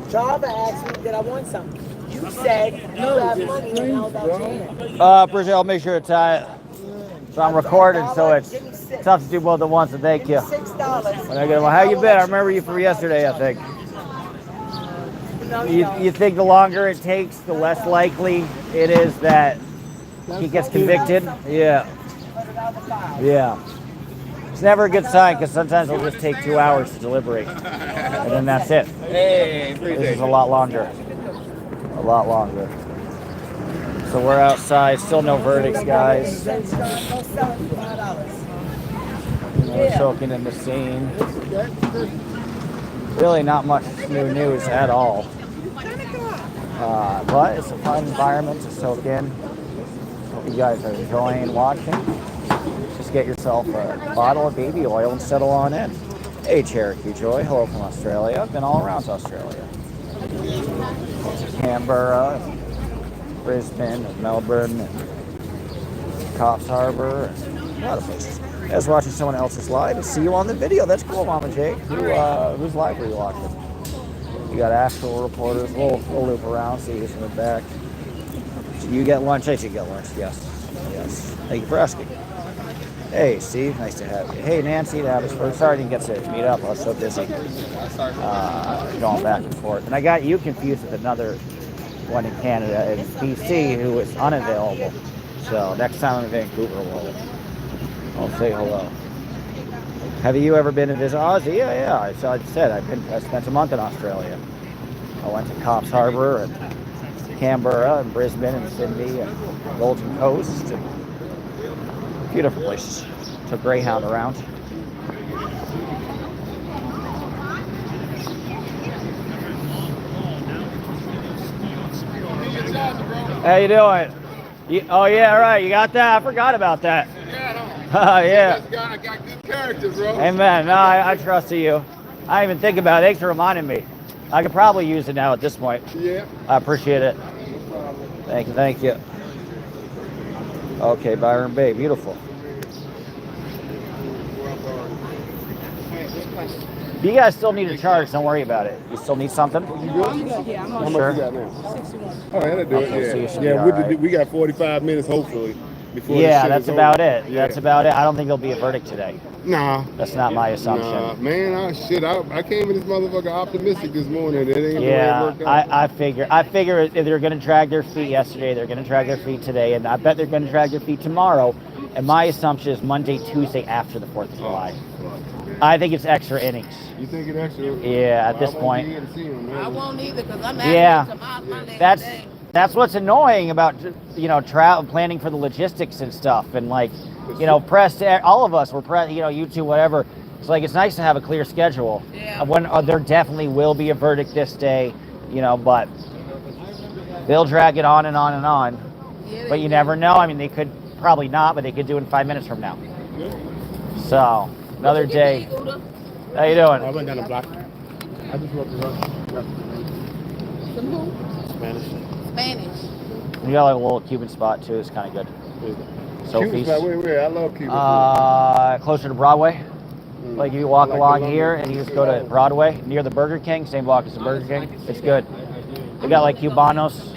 Java asked me, did I want something? You said you have money and held out your hand. Appreciate it. I'll make sure to tie it. So I'm recording, so it's tough to do both at once, and thank you. $6. When I get, well, how you been? I remember you from yesterday, I think. No, You think the longer it takes, the less likely it is that he gets convicted? Yeah. Yeah. It's never a good sign, because sometimes it'll just take 2 hours to deliberate. And then that's it. This is a lot longer. A lot longer. So we're outside, still no verdicts, guys. We're soaking in the scene. Really not much new news at all. But it's a fun environment to soak in. Hope you guys are enjoying watching. Just get yourself a bottle of baby oil and settle on in. Hey, Cherokee Joy. Hello from Australia. I've been all around Australia. Canberra, Brisbane, Melbourne, Coffs Harbour, a lot of places. I was watching someone else's live and see you on the video. That's cool, Mama Jake. Whose live were you watching? You got actual reporters. We'll loop around, see who's in the back. So you get lunch? I should get lunch. Yes. Yes. Thank you for asking. Hey, Steve. Nice to have you. Hey, Nancy. Sorry I didn't get to meet up. I was so busy going back and forth. And I got you confused with another one in Canada in BC who was unavailable. So next time I'm in Vancouver, I'll say hello. Have you ever been to visit Aussie? Yeah. I said I spent a month in Australia. I went to Coffs Harbour and Canberra and Brisbane and Sydney and Gold Coast and a few different places. Took Greyhound around. How you doing? Oh yeah, right. You got that? I forgot about that. Yeah. I got good character, bro. Amen. No, I trust you. I didn't even think about it. Thanks for reminding me. I could probably use it now at this point. Yeah. I appreciate it. Thank you. Okay, Byron Bay, beautiful. You guys still need a charge. Don't worry about it. You still need something? You good? Yeah, I'm How on. much Sure. you got now? 61. Oh, that'll do Okay, so you it. should Yeah, be all right. we got 45 minutes, hopefully. Before Yeah, this that's shit is about over. it. Yeah. That's about it. I don't think there'll be a verdict today. Nah. That's not my assumption. Nah, man, I came in this motherfucker optimistic this morning. It ain't Yeah, work out. I figure if they're going to drag their feet yesterday, they're going to drag their feet today, and I bet they're going to drag their feet tomorrow. And my assumption is Monday, Tuesday after the 4th of July. I think it's extra innings. You think it actually? Yeah, at this I won't point. be in to see him, man. I won't either because I'm Yeah, to my that's what's annoying about travel planning for the logistics and stuff, and like press all of us were YouTube, whatever. It's like it's nice to have a clear schedule of when there definitely will be a verdict this day, but they'll drag it on and on and on. Yeah, But you never know. I mean, they could probably not, but they could do it in 5 minutes from now. So another day. How you doing? I went down the block. I just wrote the run. Some who? Spanish. Spanish. You got like a little Cuban spot too. It's kind of good. Cuban Sophie's. spot, where? I love Cuban. Closer to Broadway. Like you walk I like along the here London. and you just go to Broadway near the Burger King, same block as the Burger King. It's good. They got like Cubanos.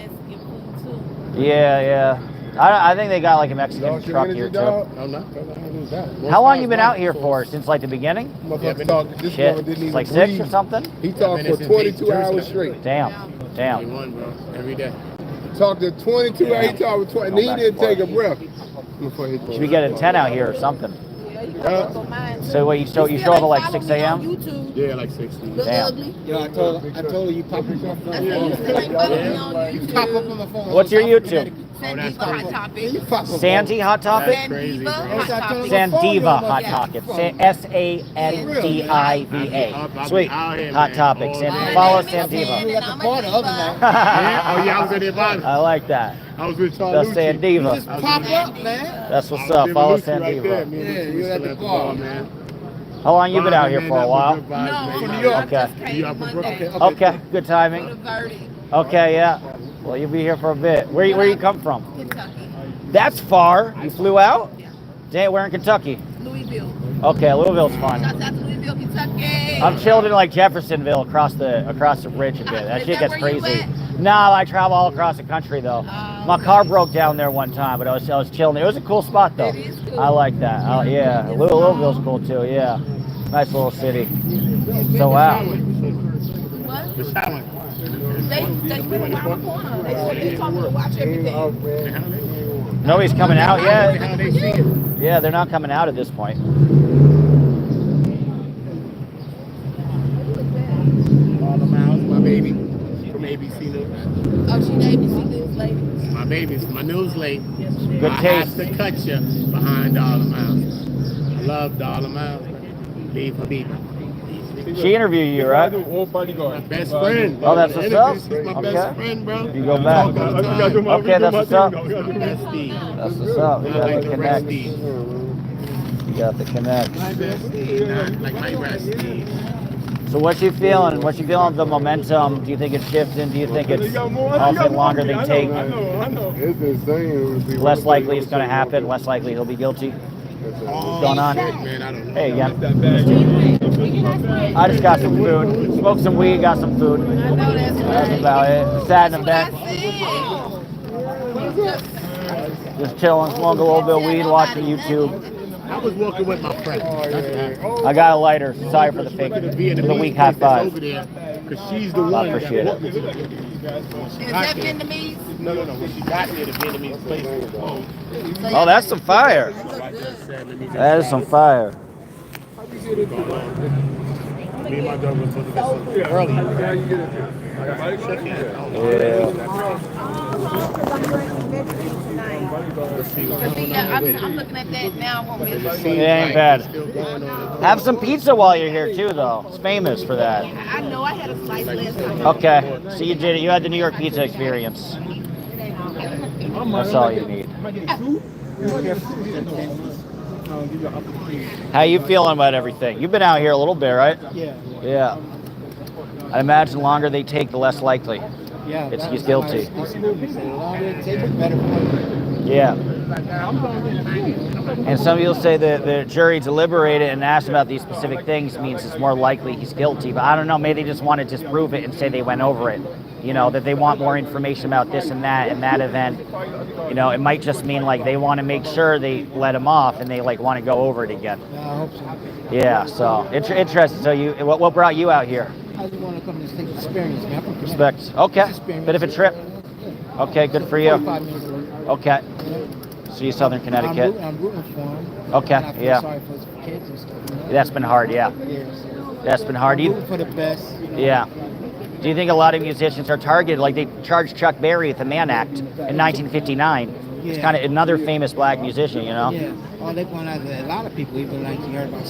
Yeah. I think they got like a Mexican truck here too. I'm not. How long you been out here for? Since like the beginning? Motherfucker talked. This Shit, mother didn't even it's like 6 breathe. or something? He talked for 22 hours straight. Damn. 21, bro. Every day. Talked to 22 hours. He talked for 20. And he didn't take a breath. Should we get a 10 out here or something? So what, you show up at like 6 a.m.? Yeah, like 6. Damn. Yo, I told her you pop yourself on the phone. You pop up on the phone. What's your YouTube? Sandiva Hot Topic. Sandy Hot Topic? Sandiva Hot Topic. Sandiva Hot Topic. Sandiva. Sweet. Hot Topics. And follow Sandiva. You got the part of other man. Oh, yeah, I was in there by I like that. I was with Charlie. That's Sandiva. Just pop up, man. That's what's up. Follow Sandiva. Yeah, you at the bar, man. How long you been out here for? A while? No, From New York. Okay. Monday. Okay. Good timing. The verdict. Okay, yeah. Well, you'll be here for a bit. Where you come from? Kentucky. That's far. You flew out? Yeah. Damn, where in Kentucky? Louisville. Okay, Louisville's fun. Shouts out to Louisville, Kentucky. I'm chilled in like Jeffersonville across the bridge a bit. That Is shit that gets where you crazy. at? No, I travel all across the country though. My car broke down there one time, but I was chilling. It was a cool spot though. It is cool. I like that. Oh yeah, Louisville's cool too. Yeah, nice little city. So wow. What? The silent. They live around the corner. They told me to watch everything. Nobody's coming out yet. How they see it. Yeah, they're not coming out at this point. All the miles, my baby from ABC News. Oh, she the ABC News lady. My baby's my news lady. Good I taste. have to cut you behind all the miles. I love all the miles. Leave for people. She interviewed you, right? My best friend. Oh, that's what's up. She's my Okay. best friend, bro. You go back. Talk all the time. Okay, that's what's up. My bestie. That's what's up. You Not got like the the connect. restie. You got the connect. My bestie, not like my restie. So what you feeling? What you feeling of the momentum? Do you think it's shifting? Do you think it's often longer they take? It's insane. Less likely it's going to happen. Less likely he'll be guilty. What's going on? Man, I don't know. Hey, again. I just got some food. Smoked some weed. Got some food. I know that's That's right. about it. Sat in the That's bed, what I just chilling, smoking a little bit of weed, watching YouTube. I was walking with my friend. I got a lighter. Sorry for the fake. The weak high five. Over there, because she's the one I appreciate that it. Is that Vietnamese? No. When she got there, the Vietnamese place was closed. Oh, that's some fire. That is some fire. Me and my dog was supposed to get some early. Yeah. I'm looking at that now. I won't be able to see. It ain't bad. Have some pizza while you're here too, though. It's famous for that. I know I had a slice last time. Okay, so you did it. You had the New York pizza experience. That's all you need. How you feeling about everything? You've been out here a little bit, right? Yeah. Yeah. I imagine the longer they take, the less likely. Yeah. He's guilty. The longer it takes, the better for you. Yeah. And some people say that the jury deliberated and asked about these specific things means it's more likely he's guilty. But I don't know, maybe they just want to disprove it and say they went over it. You know, that they want more information about this and that event. You know, it might just mean like they want to make sure they let him off and they like want to go over it again. Yeah, I hope so. Yeah, so interesting. So you, what brought you out here? I just want to come and just take the experience, man. I'm from Respect. Okay. Bit of a trip. Okay, good for you. 45 minutes away. Okay. So you Southern Connecticut. I'm rooting for him. Okay, And I feel yeah. sorry for his kids and stuff. You know? That's been hard, yeah. Yeah, so That's been hard. I'm You, rooting for the best. You know? yeah. Do you think a lot of musicians are targeted? Like they charged Chuck Berry with the Mann Act in 1959. It's Yeah. kind of another famous black musician, you know? Yeah. Oh, they're going after a lot of people, even like you heard about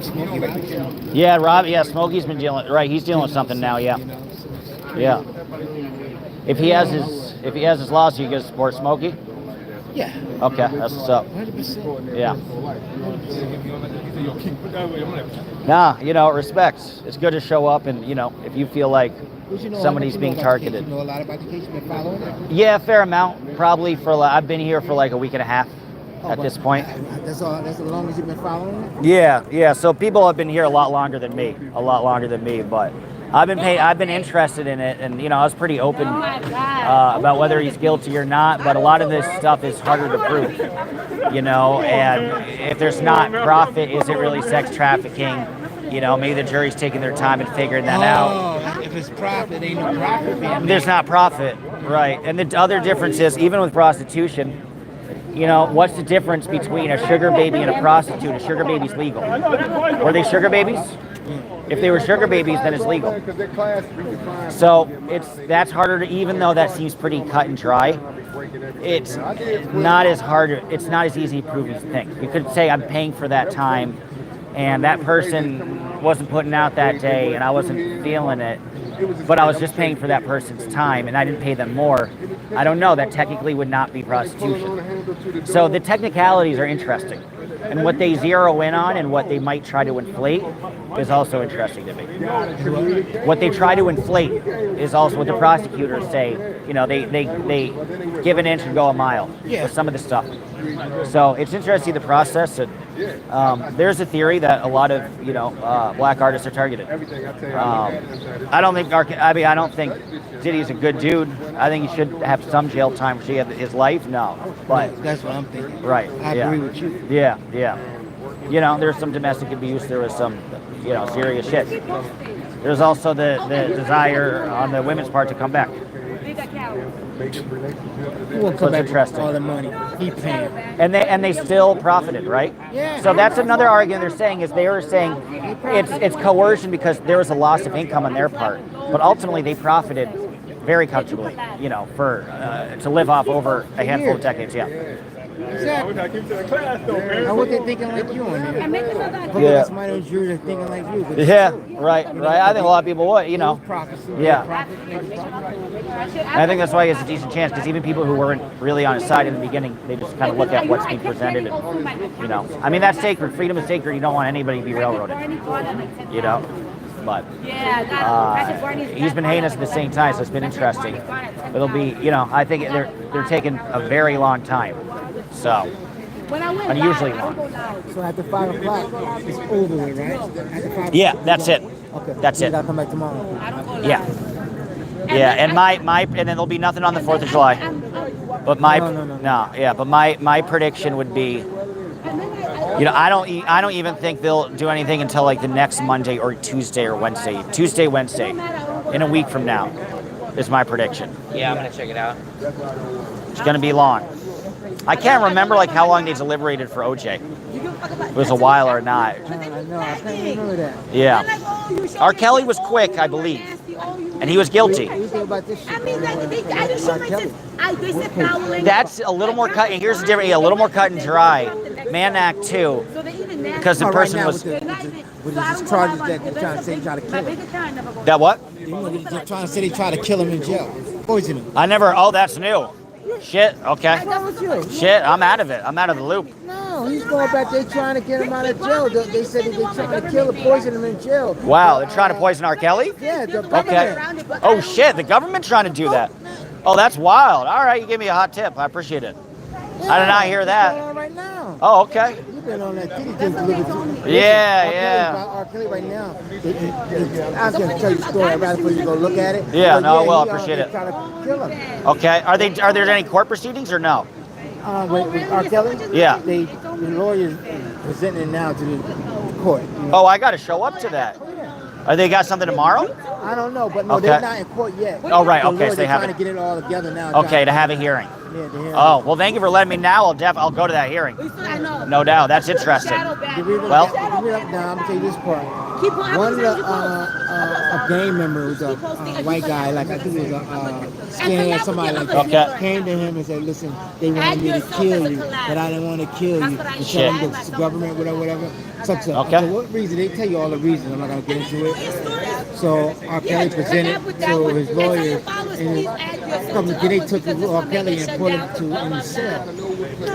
Smokey Robinson. Yeah, Rob. Yeah, Smokey's been dealing. Right, he's dealing with something now. Yeah, You know, so, yeah. If he has his lawsuit, you gonna support Smokey? yeah. Okay, that's what's up. 100%. Yeah. Nah, you know, respect. It's good to show up, and you know, if you feel like But you know, somebody's you know being about the targeted. case, you know a lot about the case. You've been following it. Yeah, a fair amount. Probably for I've been here for like a week and a half at this point. That's all. That's as long as you've been following it. Yeah. So people have been here a lot longer than me, but I've been interested in it, and you know, I was pretty open about whether he's guilty or not. But a lot of this stuff is harder to prove, you know. And if there's not profit, is it really sex trafficking? You know, maybe the jury's taking their time and figuring that out. Oh, if it's profit, ain't no profit being made. There's not profit, right? And the other difference is, even with prostitution, you know, what's the difference between a sugar baby and a prostitute? A sugar baby's legal. Were they sugar babies? If they were sugar babies, then it's legal. So that's harder to, even though that seems pretty cut and dry, it's not as hard. It's not as easy to prove as you think. You could say I'm paying for that time, and that person wasn't putting out that day, and I wasn't feeling it, but I was just paying for that person's time, and I didn't pay them more. I don't know. That technically would not be prostitution. So the technicalities are interesting, and what they zero in on and what they might try to inflate is also interesting to me. What they try to inflate is also what the prosecutors say. You know, they give an inch and go a mile with some of the stuff. So it's interesting the process. And there's a theory that a lot of black artists are targeted. I don't think I don't think Diddy's a good dude. I think he should have some jail time for his life. No, but That's what I'm thinking. right. I agree with you. Yeah, yeah. You know, there's some domestic abuse. There was some, serious shit. There's also the desire on the women's part to come back. He won't come So it's back interesting. with all the money. He paying. And they still profited, right? Yeah. So that's another argument they're saying is they were saying it's coercion because there was a loss of income on their part, but ultimately they profited very comfortably, for to live off over a handful of decades. Yeah. Exactly. And what they thinking like you on there? But Yeah. that's my own jury are thinking like you. But Yeah. Right. Right. I think a lot of people would. prophecy. Yeah. Prophet. I think that's why he has a decent chance because even people who weren't really on his side in the beginning, they just kind of look at what's being presented and, I mean, that's sacred. Freedom is sacred. You don't want anybody to be railroaded, But he's been heinous at the same time, so it's been interesting. It'll be, I think they're taking a very long time. So, unusually long. So after 5 o'clock, it's over with, right? After 5 Yeah, o'clock, that's it. Okay. That's You it. gotta come back tomorrow. Yeah. Yeah, and and then there'll be nothing on the 4th of July. But my prediction would be, I don't even think they'll do anything until like the next Monday or Tuesday or Wednesday. Wednesday, in a week from now, is my prediction. Yeah, I'm gonna check it out. It's gonna be long. I can't remember like how long they deliberated for OJ. It was a while or not. I know, I can't remember that. Yeah. R. Kelly was quick, I believe, and he was guilty. What do you think about this shit? I mean, I just show they said fouling. That's a little more cut. Here's the difference. A little more cut and dry. Mann Act 2, because the person was. With the charges that they're trying to say they try to kill him. That what? They're trying to say they try to kill him in jail. Poison him. I never. Oh, that's new. Shit. Okay. What's wrong with you? Shit. I'm out of it. I'm out of the loop. No, he's going back. They trying to get him out of jail. They said that they trying to kill him, poison him in jail. Wow. They're trying to poison R. Kelly? Yeah, the Okay. government. Oh shit. The government's trying to do that. Oh, that's wild. All right. You gave me a hot tip. I appreciate it. I did not hear What's that. going on right now? Oh, okay. You've been on that Diddy thing delivered to. Yeah. R. Kelly right now. I'm going to tell you a story. I'd rather for you to go look at it. Yeah, But no, well, I he, appreciate it. Trying to kill him. Okay. Are there any court proceedings or no? With R. Kelly? Yeah. The lawyers presenting it now to the court. Oh, I got to show up to that. They got something tomorrow? I don't know, but no, Okay. they're not in court yet. Oh, right, The okay, lawyers so they are trying haven't. to get it all together now. Okay, to have a hearing. Yeah, the hearing. Oh, well, thank you for letting me know. I'll go to that hearing. No doubt. That's interesting. Well, I'm gonna tell you this part. One of the a gang member was a white guy, like I think it was a scan somebody like that. Okay. Came to him and said, "Listen, they wanted me to kill you, but I didn't want to kill you. They Shit. tell me the government, whatever." So, Okay. so what reason? They tell you all the reasons. I'm not gonna get into it. So R. Kelly presented to his lawyers, and they took R. Kelly and put him in the cell,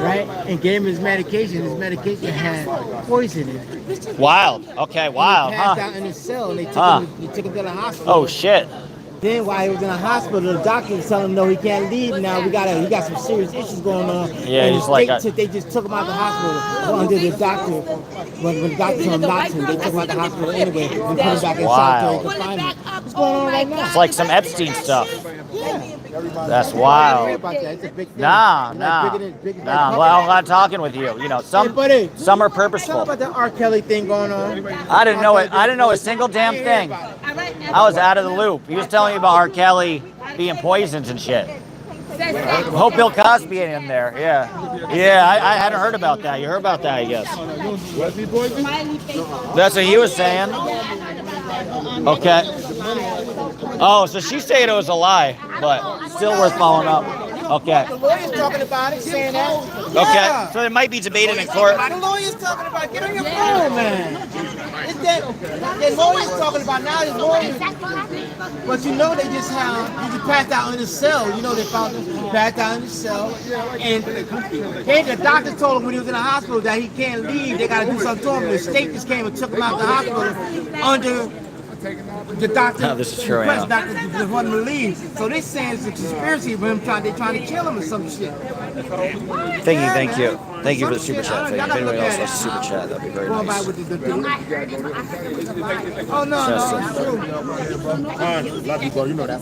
right? And gave him his medication. His medication had poison in it. wild. Okay, wild, He passed huh? out in his cell, and they took him to the hospital. Oh, shit. Then while he was in the hospital, the doctor was telling him, no, he can't leave now. He got some serious issues going on. Yeah, and he's like they just took him out of the hospital under the doctor. When the doctor told him not to, they took him out of the hospital anyway and put him back in Wow. solitary confinement. What's going on right now? It's like some Epstein stuff. Yeah. That's Don't worry wild. about that. It's a big thing. Nah. Bigger than Well, I'm not talking with you. Some are Talk purposeful. about the R. Kelly thing going on. I didn't know it. I didn't know a single damn thing. I was out of the loop. He was telling me about R. Kelly being poisoned and shit. Hope Bill Cosby ain't in there. Yeah, I hadn't heard about that. You heard about that, I guess. That's what he was saying. Okay. Oh, so she's saying it was a lie, but still worth following up. Okay. The lawyer's talking about it, saying that. Okay. So it might be debated in court. The lawyer's talking about it. Get on your phone, man. It's that lawyers talking about now. Is lawyers, but you know they just passed out in the cell. You know they found him passed out in the cell, and the doctor told him when he was in the hospital that he can't leave. They got to do something to him. The state just came and took him out of the hospital under the doctor. No, this is true. Yeah. Doctor just wanted him to leave. So they saying it's a conspiracy of him they're trying to kill him or some shit. Thank you for the super chat. If anybody else wants a super chat, that'd be very nice. Oh no, it's true. Lucky bro, you know that.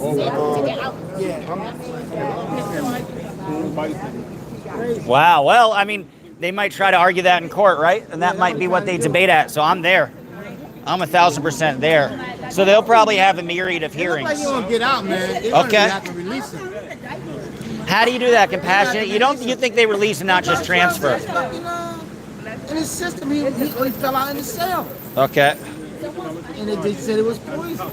Wow. Well, I mean, they might try to argue that in court, right? And that might be what they debate at. So I'm there. I'm 1,000% there. So they'll probably have a myriad of hearings. You don't get out, man. Okay. Have to release him. How do you do that? Compassionate? You think they release and not just transfer? In his system, he fell out in the cell. Okay. And they said it was poison.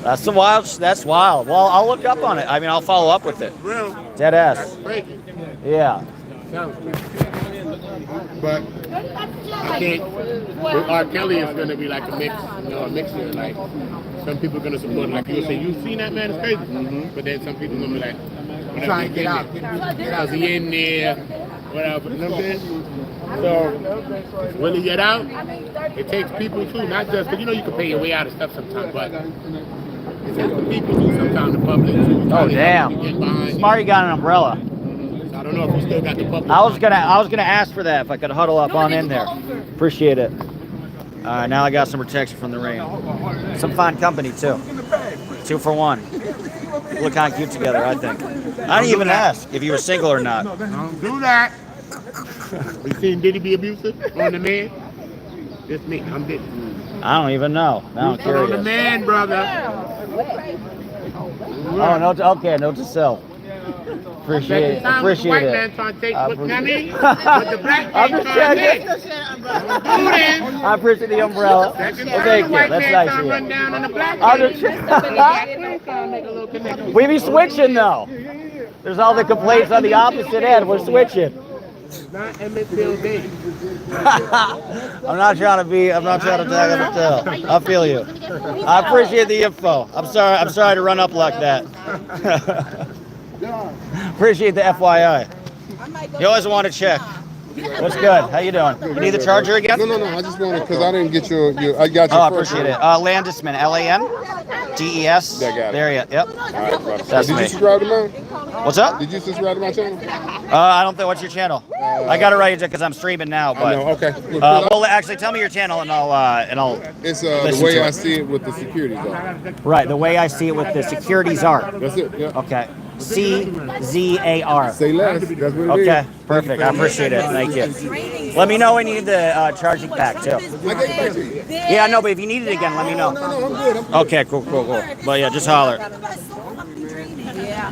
That's wild. Well, I'll look up on it. I mean, I'll follow up with it. Dead ass. Yeah. But I can't. With R. Kelly, it's gonna be like a mixture. Like some people are gonna support it. Like you'll say, "You've seen that man? It's crazy." But then some people are gonna be like, Trying to get out. Because he in there, whatever. You know what I'm saying? So when he get out, it takes people too, not just because you can pay your way out of stuff sometimes, but it takes the people too, sometimes the public too. Oh damn! Smarty got an umbrella. I don't know if we still got the public. I was gonna ask for that if I could huddle up on in there. Appreciate it. Now I got some protection from the rain. Some fine company too. 2 for 1. Look kind of cute together, I think. I didn't even ask if you were single or not. Don't do that. You seen Diddy be abusive on the man? It's me. I'm Diddy. I don't even know. Now I'm curious. On the man, brother. Oh no. Okay, note to self. Appreciate it. White man trying to take what I mean? What the black man trying to take. I appreciate the umbrella. Thank you. That's nice of you. We be switching though. There's all the complaints on the opposite end. We're switching. Not Emmett Till Day. I'm not trying to tag on the tail. I feel you. I appreciate the info. I'm sorry to run up like that. Appreciate the FYI. You always want to check. What's good? How you doing? You need the charger again? No. I just wanted because I didn't get your. I got your. Oh, I appreciate it. Landesman, LANDES. There you. Yep. All right, brother. That's Did me. you subscribe to mine? What's up? Did you subscribe to my channel? I don't think. What's your channel? I got it right because I'm streaming now. But okay. well, actually, tell me your channel and I'll. It's the way I see it with the security guard. Right, the way I see it with the securities art. That's it. Yeah. Okay. CZAR. Say less. That's what it is. Okay, perfect. I appreciate it. Thank you. Let me know when you need the charging pack too. I get it back to you. Yeah, no, but if you need it again, let me know. No, I'm good. Okay, cool. But yeah, just holler.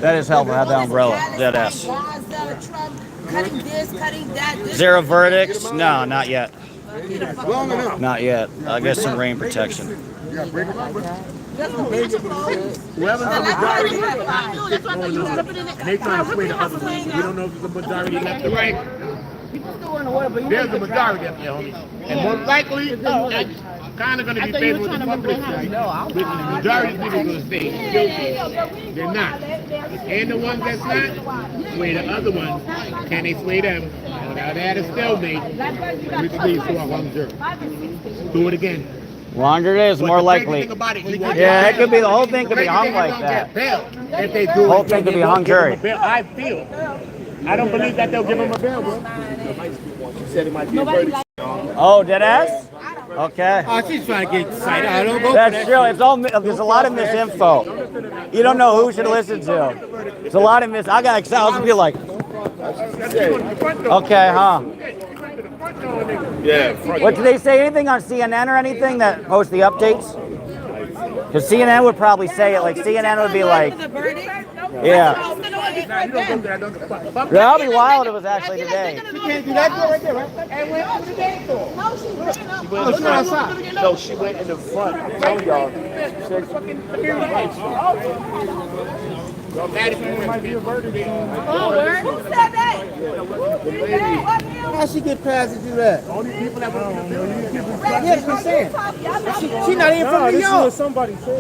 That is helpful. Have the umbrella. Dead ass. Zero verdicts? No, not yet. Long enough. Not yet. I guess some rain protection. You got to break them up, bro. Whoever's the majority, and they trying to sway the other way. We don't know if it's a majority left or right. There's a majority up there, homie. And most likely, it's kind of going to be favorable to the public side. But the majority of people are going to stay guilty. They're not. And the ones that's not, sway the other ones. Can they sway them? Now that is stalemate, which leads to a hung jury. Do it again. Longer it is, more likely. Yeah, it could be, the whole thing could be hung like that. The whole thing could be hung jury. I feel. I don't believe that they'll give him a bail, bro. She said it might be a verdict. Oh, dead ass? Okay. Oh, she's trying to get excited. I don't go That's true. It's all, there's a lot of misinfo. You don't know who should listen to. There's a lot of I got excited. I was going to be like, okay, huh? Yeah. What, did they say anything on CNN or anything that posts the updates? Because CNN would probably say it, like CNN would be like, yeah. That'll be wild if it was actually today. You can't do that right there, right? No, she went in the front. I'm telling y'all. She said, Well, mad if you might be a verdict. Who said that? Who did that? How she get past to do that? Only people that were in the building. Yeah, that's what I'm saying. She not even from New York.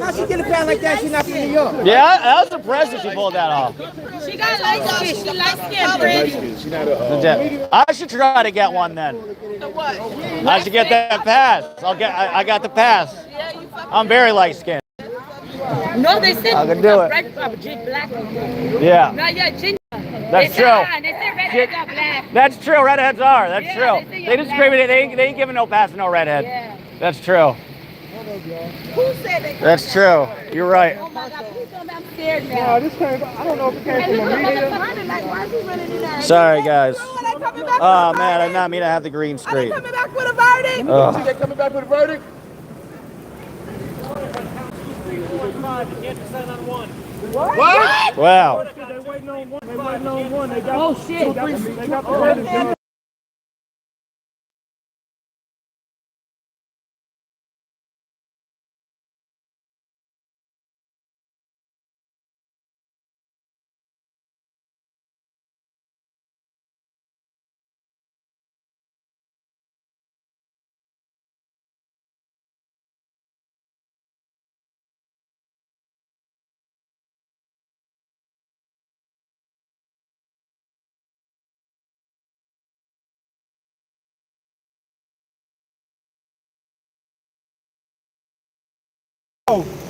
How she get a past like that? She not from New York. Yeah, I was impressed if she pulled that off. She got light skin. She light skin, pretty. She's not a. I should try to get one then. What? I should get that pass. I got the pass. Yeah, you fucking. I'm very light skinned. No, they said I can do it. red black. Yeah, No, yeah, ginger. that's true. They said redheads are black. That's true. Redheads are. That's Yeah, true. they say They you're discriminate. They ain't giving no pass to no redhead. Yeah. That's true. Who said that? That's true. You're right. Oh my God, please tell me I'm scared now. This came. I don't know if it came Hey, from look a at media. running, why is he running in there? Sorry, guys. Are they coming back Oh with a man, I did verdict? not mean to have the green Are they screen. coming back with a verdict? Ugh. They coming back with a verdict? What? Wow. Oh shit.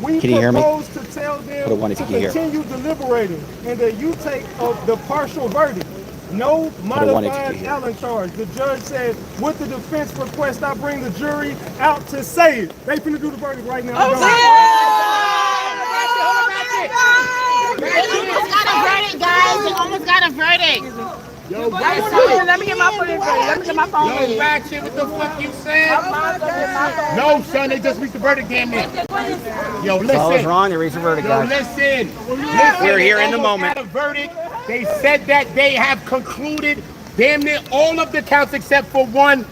We Can you hear me? propose to tell them Put a one if to you can hear. continue deliberating and that you take the partial verdict. No a one if you modified can hear. Allen charge. The judge said, with the defense request, I bring the jury out to say it. They finna do the verdict right now. Almost got a verdict, guys. They almost got a verdict. Yo, Let me get my phone. Let me get my phone. Yo, Ratchet, what the fuck you said? No, son, they just reached the verdict damn near. Yo, All was listen. wrong. They reached the verdict, Yo, guys. listen. We're here in the They almost moment. had a verdict. They said that they have concluded damn near all of the counts except for one.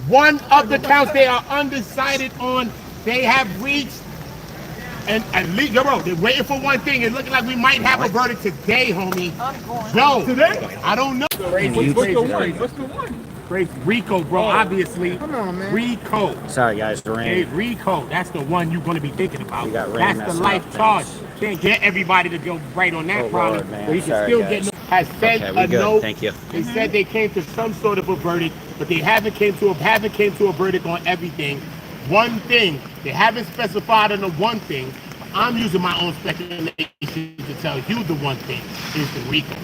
One of the counts they are undecided on. They have reached, and at least, yo, they're waiting for one thing. It's looking like we might have a verdict today, homie. Yo, today? I don't know. What's the one? Rico, bro, obviously. Come on, man. Rico. Sorry, guys. The Hey, rain. Rico, that's the one you're going to be thinking about. We got rain That's messing the life up charge. things. Can't get everybody to go right on that Oh, problem, Lord, man. but he can Sorry, still guys. get. Has sent Okay, we a good. note. Thank you. They said they came to some sort of a verdict, but they haven't came to a verdict on everything. One thing they haven't specified on the one thing. I'm using my own speculation to tell you the one thing is the Rico.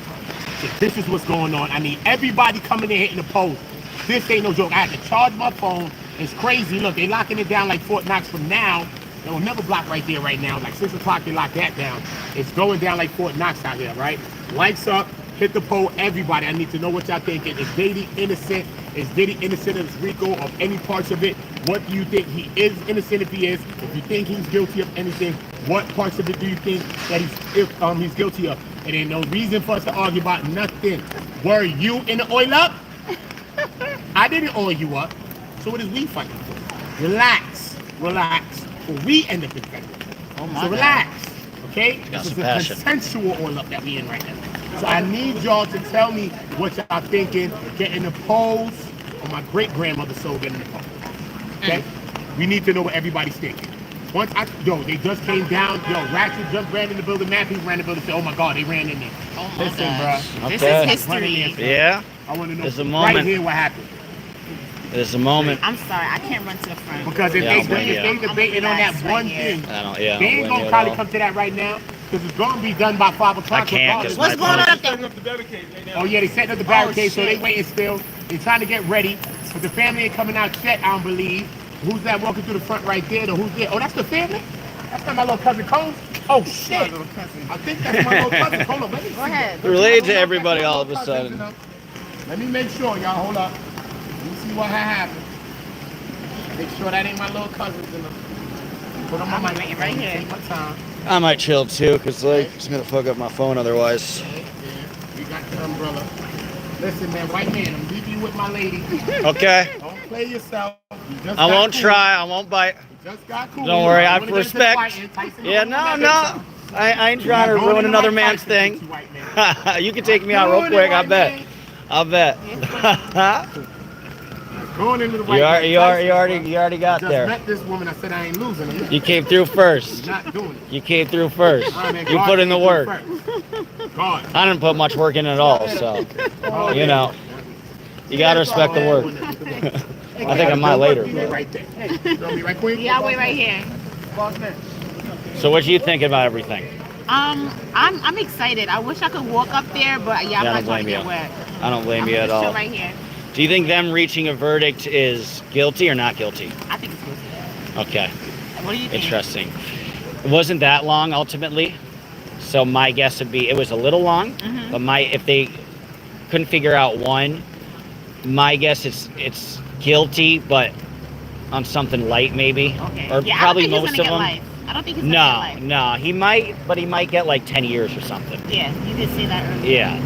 So this is what's going on. I need everybody coming in hitting the post. This ain't no joke. I had to charge my phone. It's crazy. Look, they locking it down like Fort Knox from now. They will never block right there right now. Like 6 o'clock, they lock that down. It's going down like Fort Knox out here, right? Lights up, hit the poll, everybody. I need to know what y'all thinking. Is Diddy innocent? Is Diddy innocent of Rico, of any parts of it? What do you think he is innocent if he is? If you think he's guilty of anything, what parts of it do you think that he's guilty of? It ain't no reason for us to argue about nothing. Were you in the oil up? I didn't oil you up. So what is we fighting for? Relax. Or we end up in federal. So relax. Okay? Got This some is a passion. consensual oil up that we in right now. So I need y'all to tell me what y'all thinking. Get in the polls. Or my great grandmother so get in the polls. Okay? We need to know what everybody's thinking. They just came down. Yo, Ratchet just ran in the building. Matthew ran in the building. Said, oh my God, they ran in there. Oh my Listen, gosh. bro. This Okay. is history. Yeah. I want to know It's a right moment. here what happened. It's a moment. I'm sorry, I can't run to the front. Because if Yeah, I'll blame they you. debating on that one thing, I don't. Yeah. they I ain't don't blame gonna you probably at come to that right now because it's gonna be done by 5 o'clock. I can't, 'cause regardless. What's going on up there? Oh yeah, they setting up the barricade, so they shit. waiting still. They trying to get ready, but the family ain't coming out yet. I don't believe. Who's that walking through the front right there? Who's there? Oh, that's the family. That's not my little cousin Cole. Oh shit! I think that's my little cousin. Hold on, let me see. Go ahead. Related to everybody all of a sudden. Let me make sure, y'all. Hold up. Let me see what happened. Make sure that ain't my little cousins in them. Put them on my waiting right here. Take my time. I might chill too, cause like it's gonna fuck up my phone otherwise. We got the umbrella. Listen, man, white man, I'm leaving you with my lady. Okay. Don't play yourself. You just I got won't cool. try. I won't bite. You just got cool. Don't worry, I wanna get into respect. fighting. Tyson Yeah, don't no, wanna no. I ain't trying to ruin another man's thing. You can take me out real quick. I bet. I'll bet. Going into the white You already got just there. met this woman. I said I ain't losing her. You came through first. Not doing it. You came through first. Man, You God put in the came work. through first. God. I didn't put much work in at all, so you know. You gotta respect the work. I think I might later. Right there. Hey, throw me right quick. Yeah, I'll wait right here. So what you thinking about everything? I'm excited. I wish I could walk up there, but yeah, I'm I not don't trying blame to get you. wet. I don't blame I'm you at gonna chill all. right here. Do you think them reaching a verdict is guilty or not guilty? I think it's good. Okay, What do you think? interesting. It wasn't that long ultimately, so my guess would be it was a little long. But if they couldn't figure out one, my guess it's guilty, but on something light maybe, Okay. or Yeah, probably I don't think most he's gonna of get them. life. I don't think he's gonna get life. No, he might, but he might get like 10 years or something. Yeah, you did say that earlier. Yeah,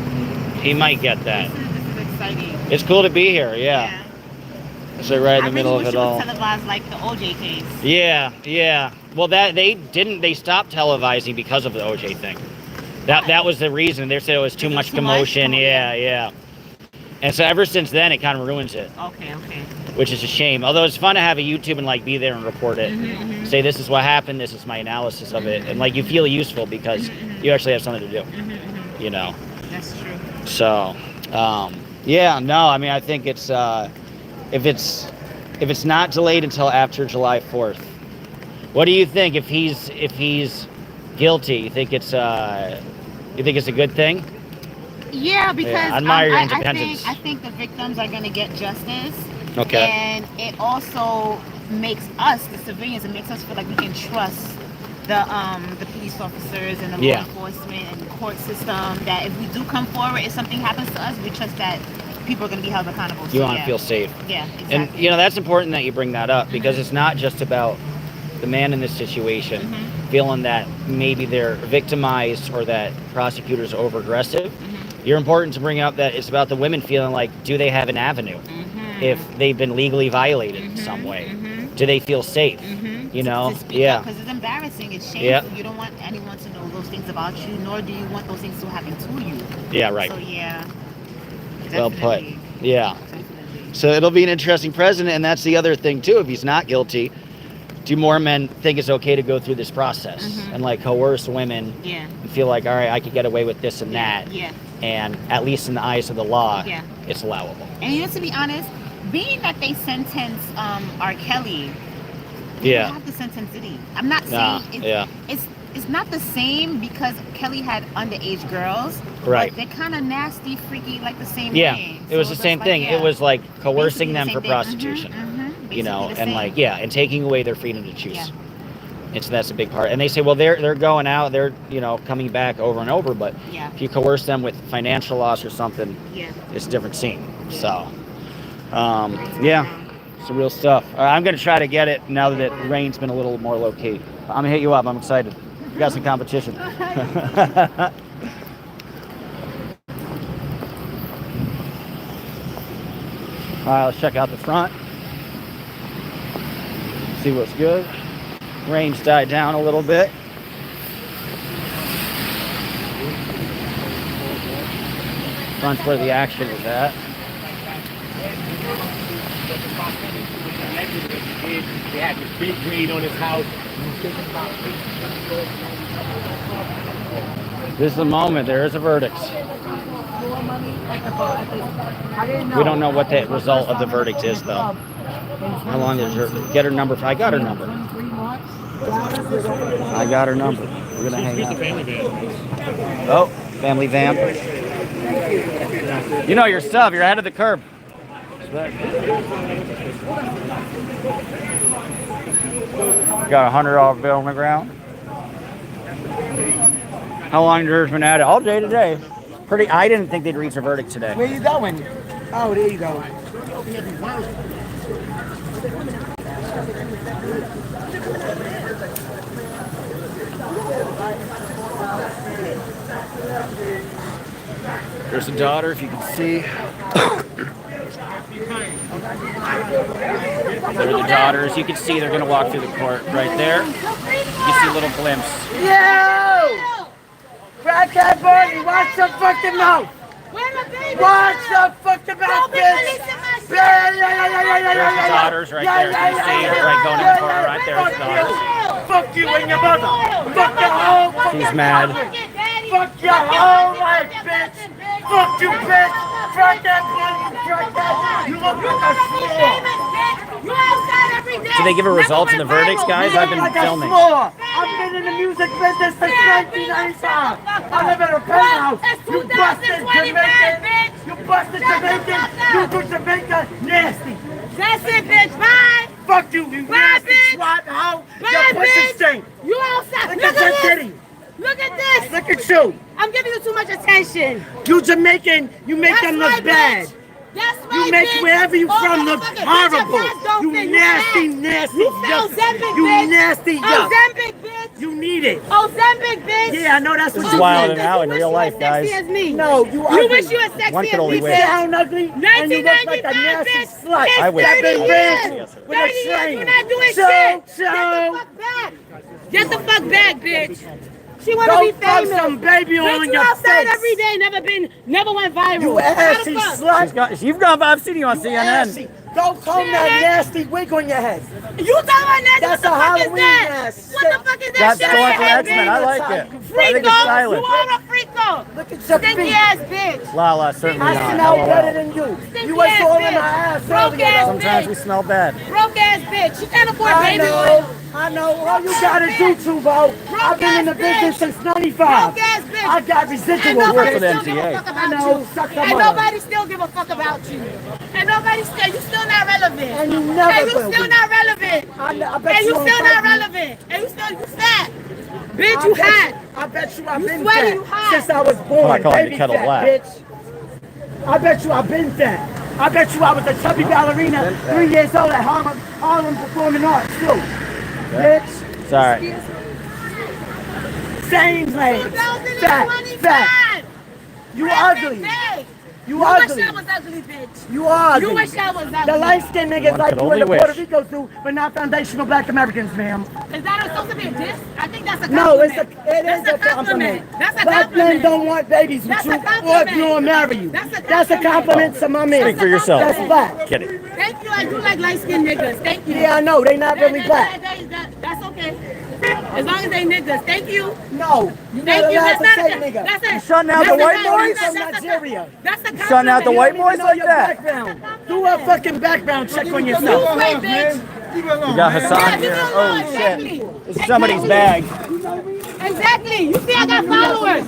he might get that. This is exciting. It's cool to be here. Yeah. So right in the middle of it all. I really wish it was televised like the OJ case. Yeah. Well, that they stopped televising because of the OJ thing. That was the reason. They said it was too much commotion. Yeah. And so ever since then, it kind of ruins it. Okay. Which is a shame. Although it's fun to have a YouTube and like be there and report it. Say this is what happened. This is my analysis of it, and like you feel useful because you actually have something to do. You know. That's true. So, yeah. No, I mean I think it's if it's not delayed until after July 4th. What do you think if he's guilty? You think it's a good thing? Yeah, because I admire your independence. I think the victims are going to get justice. Okay. And it also makes us, the civilians, it makes us feel like we can trust the police officers and the law enforcement and the court system. That if we do come forward, if something happens to us, we trust that people are going to be held accountable. You want to feel safe. Yeah, exactly. And you know that's important that you bring that up because it's not just about the man in this situation feeling that maybe they're victimized or that prosecutors are over aggressive. You're important to bring up that it's about the women feeling like, do they have an avenue if they've been legally violated in some way? Do they feel safe? You know? Because it's embarrassing. It's shameful. Yeah. You don't want anyone to know those things about you, nor do you want those things to happen to you. Yeah, right. So, yeah. Well put. Definitely. Yeah. Definitely. So it'll be an interesting president, and that's the other thing too. If he's not guilty, do more men think it's okay to go through this process and like coerce women and feel like, all right, I could get away with this and that? Yeah. And at least in the eyes of the law, it's allowable. And you know, to be honest, being that they sentenced R. Kelly, they don't have to sentence Diddy. I'm not saying it's not the same because Kelly had underage girls. Right. But they're kind of nasty, freaky, like the same Yeah, way. it was So the same like, thing. It was like coercing Basically the them same for thing. prostitution. You know, Basically the and same. like and taking away their freedom to choose. Yeah. And so that's a big part. And they say, well, they're going out, they're coming back over and over, but if you coerce them with financial loss or something, it's a different scene. So, it's real stuff. I'm gonna try to get it now that rain's been a little more low key. I'm gonna hit you up. I'm excited. We got some competition. All right, let's check out the front. See what's good. Rain's died down a little bit. Front's where the action is at. They had this big raid on his house. This is the moment. There is a verdict. We don't know what the result of the verdict is, though. How long is her? Get her number. I got her number. I got her number. We're gonna hang out. Oh, family van. You know your stuff. You're ahead of the curve. Got a $100 bill on the ground. How long has yours been at it? All day today. Pretty. I didn't think they'd reach a verdict today. Where you going? Oh, there you go. There's a daughter, if you can see. There are the daughters. You can see they're going to walk through the court right there. You see a little glimpse. Yo! Crackhead Barney, watch your fucking mouth! Watch your fucking mouth, bitch! There's the daughters right there. You see her right going in the car right there. With the daughters. Fuck you and your mother! Fuck your whole fucking She's mad. Fuck your whole life, bitch! Fuck you, bitch! Crackhead Barney, crackhead! You look like a slore! Did they give her results in the verdicts, guys? I've been filming. I've been in the music business since 1995. I live in a penthouse. You busted Jamaican. You busted Jamaican. You do Jamaica nasty. That's it, bitch. Bye. Fuck you, you nasty swat hoe. Your pussy stink. You outside. Look at your titty. Look at this. Look at you. I'm giving you too much attention. You Jamaican. You make them look bad. That's right, You make bitch. wherever you from look motherfucker, horrible. bitch, your pants don't You fit, you nasty, fat. nasty You feel Ozempic, You bitch. nasty yuck. Ozempic, bitch. You need it. Ozempic, bitch. Yeah, I know that's what This is you wild need. and out in real life, guys. As me. No, you ugly. You wish you were sexy One as could only me, wish. You bitch. sound ugly and you look like a 1995, nasty bitch. slut. It's I wish. 30 That been years. rich 30 with a years, train. you're not doing So, shit. so. Get the fuck back. Get the fuck back, bitch. She wanna Go be fuck famous. some baby Bitch, on you your outside face. every day, never went viral. You How the assy fuck? slut. You've gone. I've seen you on You CNN. assy. Go comb that nasty wig on your head. You talking about that? That's What the a fuck is Halloween that? ass What shit. the fuck is that That's shit? the one on from your head, X-Men. I bitch? like it. I think it's Freako, silent. you are a freako. Look at your Stinky feet. ass bitch. Lala, certainly I not. smell LOL. better than you. You was Stinky all ass in my bitch. ass Broke earlier. ass though. Sometimes we smell bad. Broke ass bitch. You can't afford I baby know. oil. I know. All you gotta do, Tubo. I've been in the business since '95. Broke ass bitch. I got And residual. nobody for the still give a MTA. fuck I about know. you. Suck the And mother. nobody still give a fuck about you. And nobody still, you still not relevant. And you never And you will still be. not relevant. I bet And you won't still fight not me. relevant. And you fat. Bitch, I you bet hot. I bet you I've You been sweaty, fat you hot. since I was born. I call you Baby Kettle fat, Black. bitch. I bet you I've been fat. I bet you I was a chubby ballerina, 3 years old at Harlem Performing Arts too. Bitch. Sorry. Same legs. Fat. 2025. You Present ugly. day. You You ugly. wish I was ugly, bitch. You are ugly. You wish I was ugly. The light-skinned niggas One like could you and the only Puerto wish. Ricos do, but not foundational black Americans, ma'am. Is that supposed to be a diss? I think that's a No, compliment. it is That's a compliment. That's a Black compliment. men don't want babies with That's you a or compliment. if you don't marry you. That's a compliment to my man. Speak for yourself. That's black. Kidding. Thank you. I do like light-skinned niggas. Thank you. Yeah, I know. They not really black. That's okay. As long as they niggas. Thank you. No, you're not Thank you. allowed That's to not say a, nigga. that's a, You shutting out that's the a white compliment. boys? From That's a- Nigeria. That's a compliment. Shutting out the You white don't even boys know like your that? background. Do a fucking background check on You yourself. wait, bitch. We got Hassan here. Oh shit. Exactly. This is somebody's bag. Exactly. You see, I got followers.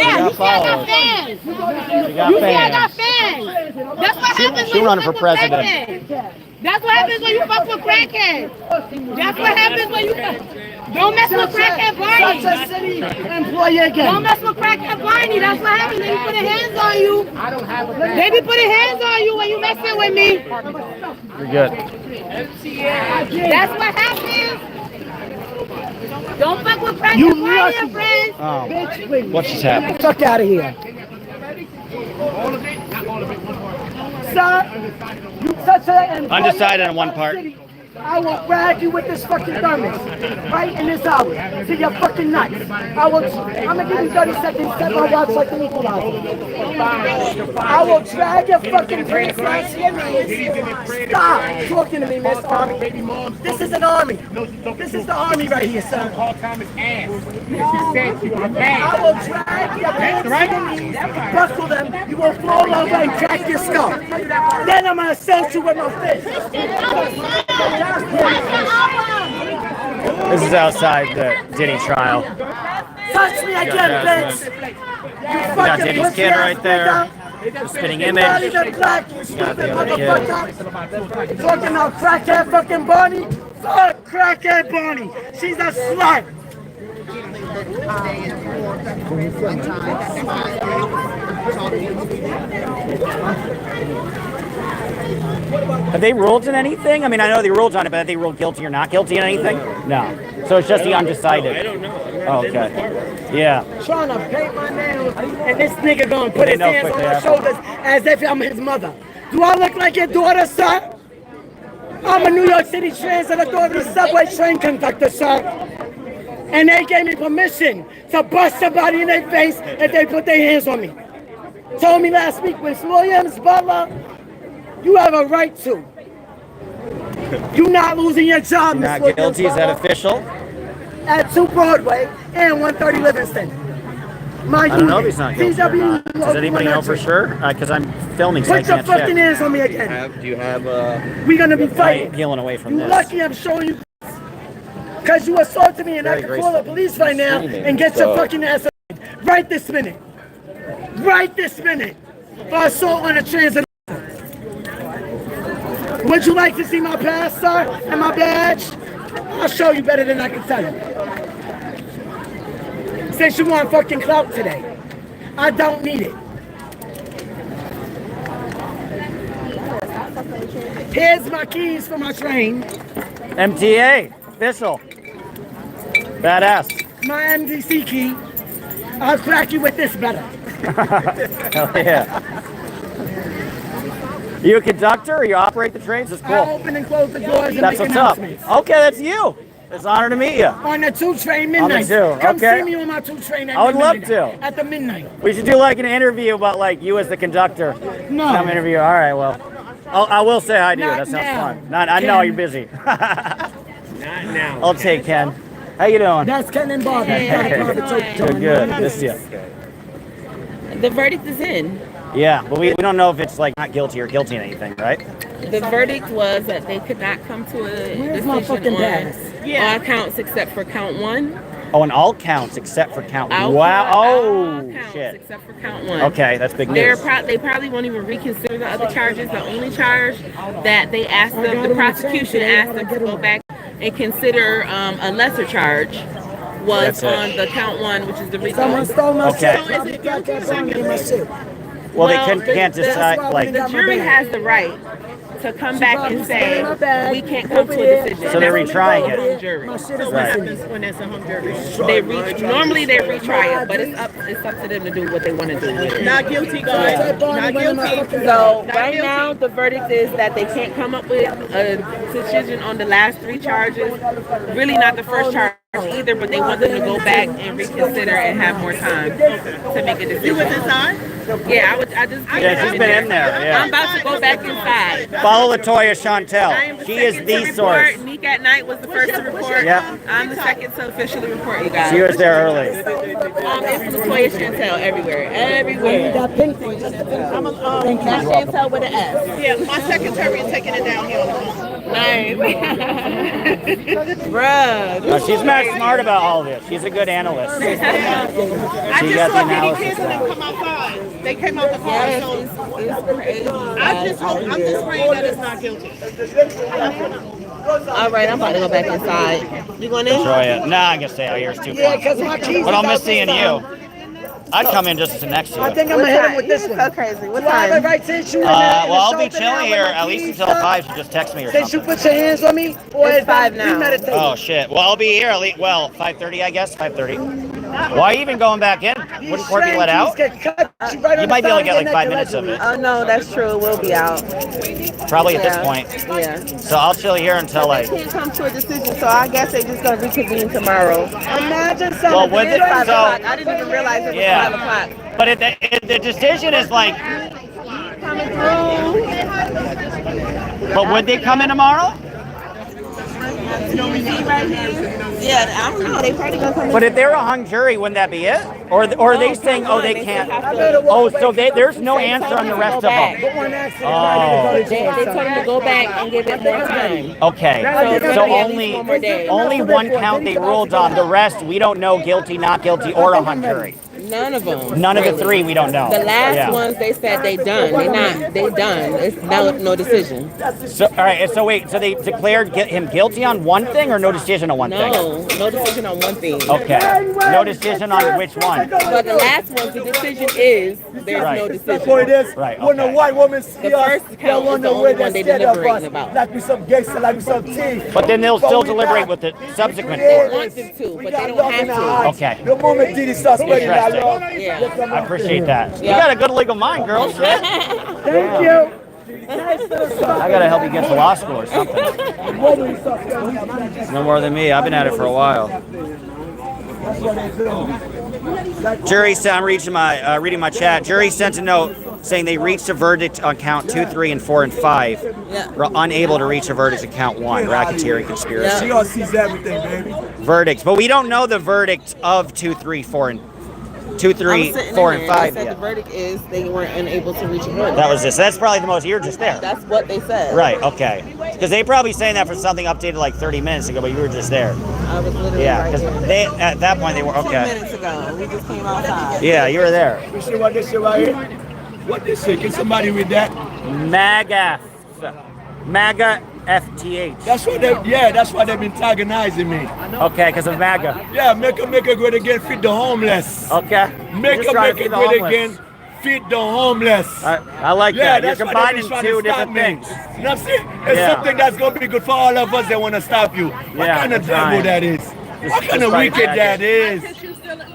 Yeah, you see, I got fans. We You got see, I got fans. fans. That's what happens she when you running fuck for with president. crackheads. That's what happens when you fuck with crackheads. That's what happens when you fuck. Don't mess with crackhead Barney. Such a city employee Don't again. mess with crackhead Barney. That's what happens. They be putting hands on you. They be putting hands on you when you messing with me. You're good. That's what happens. Don't fuck with crackhead You Barney lucky. and friends. Oh. Bitch, please. What just happened? Fuck out of here. Sir, you such an employee Undecided on one of part. city. I will drag you with this fucking thermos right in this hour to your fucking nuts. I'm gonna give you 30 seconds, set my watch like an equalizer. I will drag your fucking pants down to your knees. Stop talking to me, Miss Army. This is an army. This is the army right here, son. Call Thomas ass. She said you were bad. I will drag your pants to your knees, buckle them, you will fall over and crack your skull. Then I'm gonna assault you with my fist. This is outside the Diddy trial. Touch me again, bitch! You got fucking Diddy's kid right there. The spitting image. Not even black, you stupid the other kid. motherfucker! Talking about crackhead fucking Barney? Fuck crackhead Barney! She's a slut! Have they ruled in anything? I mean, I know they ruled on it, but have they ruled guilty or not guilty in anything? No. So it's just the undecided. I don't know. Oh, okay. Yeah. Trying to paint my nails, and this nigga gonna put his know hands on quickly my after. shoulders as if I'm his mother. Do I look like your daughter, sir? I'm a New York City Transit Authority subway train conductor, sir. And they gave me permission to bust somebody in their face if they put their hands on me. Told me last week, Miss Williams, Butler, you have a right to. You're not losing your job, Miss Not Williams. guilty, is that Butler. official? At 2 Broadway and 130 Livingston. My I don't know if unit. he's not guilty or not. Does anybody know for sure? Because I'm filming, so I Put your can't fucking check. hands on me again. Do you have We're gonna be I ain't fighting. peeling away from You this. lucky I'm showing you. Because you assaulted me and I Very can call the graceful. police right now and get your fucking ass right this minute. Right this minute. For assault on a transit. Would you like to see my pass, sir, and my badge? I'll show you better than I can tell you. Since you want fucking clout today. I don't need it. Here's my keys for my train. MTA, official. Badass. My MDC key. I'll crack you with this better. Hell yeah. You a conductor or you operate the trains? That's I cool. open and close the doors and That's make what's up. announcements. Okay, that's you. It's an honor to meet you. On the 2 train On the midnight. 2, Come okay. see me on my 2 train at I would love midnight. to. At the midnight. We should do like an interview about like you as the conductor. No. Some interview. All right, well. I will say hi to you. Not That sounds now. fun. I know Ken. you're busy. Not now. I'll take Ken. How you doing? That's Ken and Bob. Good, good. Miss you. The verdict is in. Yeah, but we don't know if it's like not guilty or guilty in anything, right? The verdict was that they could not come to a Where's my decision fucking on bags? all counts except for count 1. Oh, and all counts except for count. All Wow. all Oh, counts shit. except for count 1. Okay, that's big They news. probably won't even reconsider the other charges. The only charge that they asked them, the prosecution asked them to go back and consider a lesser charge was That's it. on the count 1, which is the Someone reason. stole my Okay. shit. I got that song in my shit. Well, they Well, can't decide like. The jury has the right to come back and say we can't come to a decision. So they're That's retrying the it. jury. My shit is Right. missing. When it's a home jury. Normally they retry it, but it's up to them to do what they want to do with it. Not guilty, guys. Not guilty. So right now the verdict is that they can't come up with a decision on the last 3 charges. Really not the first charge either, but they want them to go back and reconsider and have more time to make a decision. You was inside? Yeah, I just Yeah, she's been in there. I'm Yeah. about to go back inside. Follow Latoya I Chantel. am the She is second to the report. source. Neek at Night was the first to report. Yep. I'm the second to officially report you guys. She was there early. It's Latoya Chantel everywhere. Everywhere. That pink thing. Not Chantel with an S. Yeah, my secretary is taking it down here on the phone. Nice. Bruh. No, she's not smart about all this. She's a good analyst. I She just got the saw Diddy analysis kids and down. them come outside. They came out the car, Yes, so it's crazy. I'm just praying that it's not guilty. All right, I'm about to go back inside. You going in? Enjoy it. Nah, I'm gonna stay out here. It's too Yeah, fun. because my keys But I'll is miss out seeing this you. time. I'd come in just to sit next to I you. think I'm gonna hit him with this You're one. so crazy. What Do I have a time? right to issue Well, I'll be chilling here at least until 5. So just text me or Since you something. put your hands on me, or It's is that 5 now. premeditated? Oh shit. Well, I'll be here at least. Well, 5:30, I guess. 5:30. Why even going back in? Wouldn't court be let out? You might be able to get like 5 minutes of it. Oh no, that's true. We'll be out. Probably at this Yeah. point. Yeah. So I'll chill here until like. Can't come to a decision, so I guess they just gonna reconvene tomorrow. Imagine Well, something. when It's 5 so, o'clock. I didn't even realize it was Yeah. 5 o'clock. but the decision is like. Coming through. But would they come in tomorrow? Yeah, I don't know. They probably gonna come in. But if they're a hung jury, wouldn't that be it? Or are they saying, oh, they can't? Oh, so there's no answer on the rest of them. Oh. They told them to go back and give it more time. Okay, So so maybe one more day. only one count they ruled on. The rest we don't know guilty, not guilty, or a hung jury. None of them. None of the 3 we don't know. The last Yeah. ones they said they done. They done. It's no decision. So all right, so wait, so they declared him guilty on one thing or no decision on one thing? No decision on one thing. Okay, no decision on which one? But the last one, the decision is there's Right. no decision. Point is, Right, when a okay. white woman see The us, first they count is wonder the where only they're one they scared of us. deliberating about. Like we some gangster, like we some thief. But then they'll But still we deliberate not. with the subsequent They court. want them to, We but got they don't love in have our to. eyes. Okay. The moment Diddy suspect in our Interesting. law, Yeah. I appreciate that. You Yeah. got a good legal mind, girl. Shit. Thank you. I gotta help you get to law school or something. No more than me. I've been at it for a while. That's what they do. Jury said, I'm reading my chat. Jury sent a note saying they reached a verdict on count 2, 3, and 4, and 5. Yeah. Were unable to reach a verdict on count 1, racketeering conspiracy. She all sees everything, baby. Verdicts, but we don't know the verdict of 2, 3, 4, and 2, 3, 4, and 5 I said yet. the verdict is they weren't unable to reach a verdict. That was this. That's probably the most. You're just there. That's what they said. Right. Okay. Because they probably saying that for something updated like 30 minutes ago, but you were just there. I was literally Yeah. right Because there. they at that point they were 2 okay. minutes ago. We just came outside. Yeah, you were there. You see what they say right here? What they say? Can somebody read that? MAGA FTH. That's what that's why they've been antagonizing me. Okay, because of MAGA. Yeah, make it great again, feed the homeless. Okay. Make Just it trying to feed the great homeless. again, feed the homeless. I like Yeah, that. You're that's why they've combining been trying two to stop different me. things. You know what I'm saying? It's Yeah. something that's gonna be good for all of us that want to stop you. What Yeah, kind of I'm devil trying. that is? What kind of fight wicked back. that is?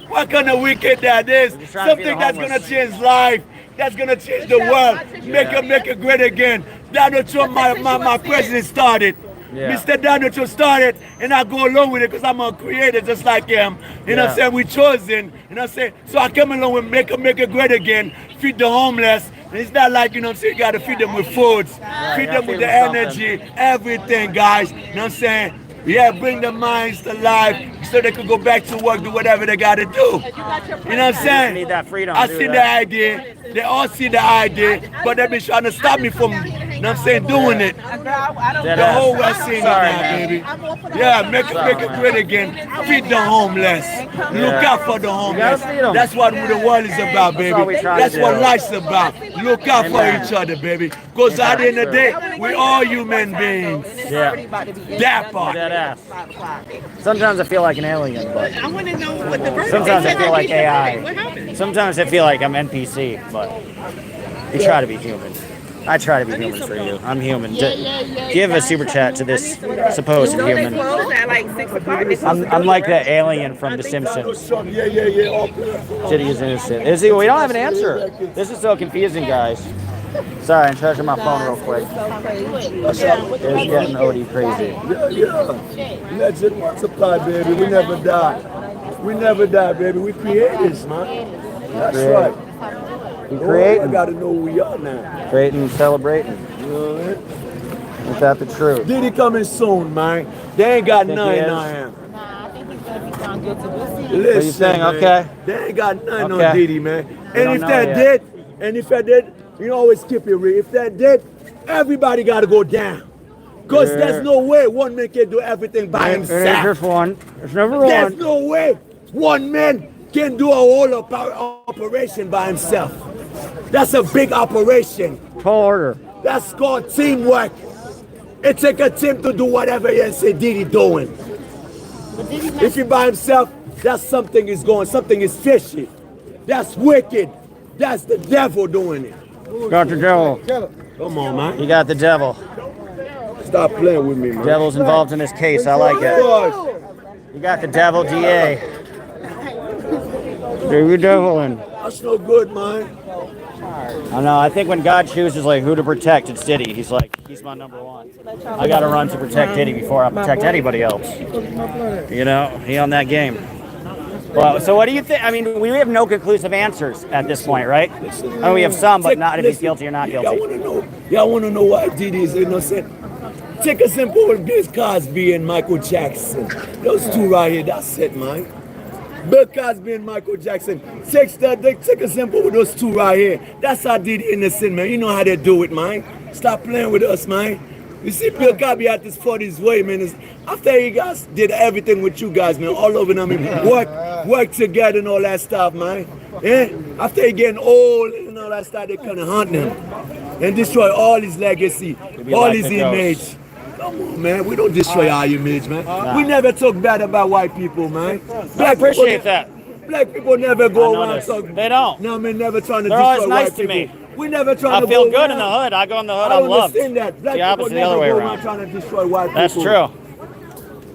What kind of wicked that is? Just trying to feed Something the that's gonna homeless. change life. That's gonna change the world. Make it great again. Donald Trump, my president started. Yeah. Mr. Donald Trump started, and I go along with it because I'm a creator just like him. You know what I'm saying? We chosen. You know what I'm saying? So I come along with make it great again, feed the homeless. And it's not like, you know what I'm saying, you gotta feed them with foods, feed them with the energy, everything, guys. You know what I'm saying? Yeah, bring their minds to life so they could go back to work, do whatever they gotta do. You know what I'm saying? Need that freedom. I to do see the that. idea. They all see the idea, but they've been trying to stop me from, you know what I'm saying, doing it. The whole West scene now, baby. Yeah, make it great again. Feed the homeless. Look out for the homeless. feed 'em. That's what the world is about, That's all we baby. try to That's what do. life's about. Look out for Amen. each other, baby. Because at the end of the day, we all human beings. Yeah. Dapper. Dead ass. Sometimes I feel like an alien, but I want to know what the verdict sometimes I is. feel like What AI. happened? Sometimes I feel like I'm NPC, but you try to be human. I try to be human for you. I'm human. Give a super chat to this supposed They human. closed at like 6 o'clock. I'm like that alien from The Simpsons. Yeah. Diddy is innocent. Is he? We don't have an answer. This is so confusing, guys. Sorry, I'm charging my phone real quick. It's getting OD crazy. Yeah. Legend multiply, baby. We never die. We never die, baby. We creators, man. That's right. We create I gotta know who we are now. creating and celebrating. You know what I mean? Is that the truth? Diddy coming soon, man. They ain't got Think nothing he is? on him. Nah, I think he's going to be found guilty. We'll see. What you Listen, saying? man, Okay. They ain't got nothing Okay. on Diddy, man. We And don't if know that yet. did, you always keep it real. If that did, everybody gotta go down. Cause there's no way one man can do everything by It ain't himself. just one. There's never There's one. no way one man can do a whole operation by himself. That's a big operation. Tall order. That's called teamwork. It takes a team to do whatever you say Diddy doing. If he by himself, that's something is going, something is fishy. That's wicked. That's the devil doing it. Got the devil. Come on, man. You got the devil. Stop playing with me, man. Devil's involved in this case. I like it. You got the devil, DA. You're deviling. That's no good, man. I know. I think when God chooses like who to protect, it's Diddy. He's like, he's my number one. I got to run to protect Diddy before I protect anybody else. You know, he on that game. Well, so what do you think? I mean, we have no conclusive answers at this point, right? I mean, we have some, but not if he's guilty or not Y'all guilty. want to know why Diddy is innocent? Take a simple with Bill Cosby and Michael Jackson. Those two right here, that's it, man. Bill Cosby and Michael Jackson. Take a simple with those two right here. That's how Diddy innocent, man. You know how they do it, man. Stop playing with us, man. You see, Bill Cosby at this 40s way, man. After you guys did everything with you guys, man, all over them, work together and all that stuff, man. Yeah? After he getting old and all that stuff, they kind of hunt him and destroy all his legacy, all like his the image. ghost. Come on, man. We don't destroy our image, man. We never talk bad about white people, man. I appreciate that. Black people never go I know around this. talking. They don't. No, man, never trying to They're destroy always nice white to people. me. We never trying I to feel go good in the around. hood. I go in the hood. I I'm loved. understand that. Black The opposite, people the other never way go around. trying to destroy white That's people. true.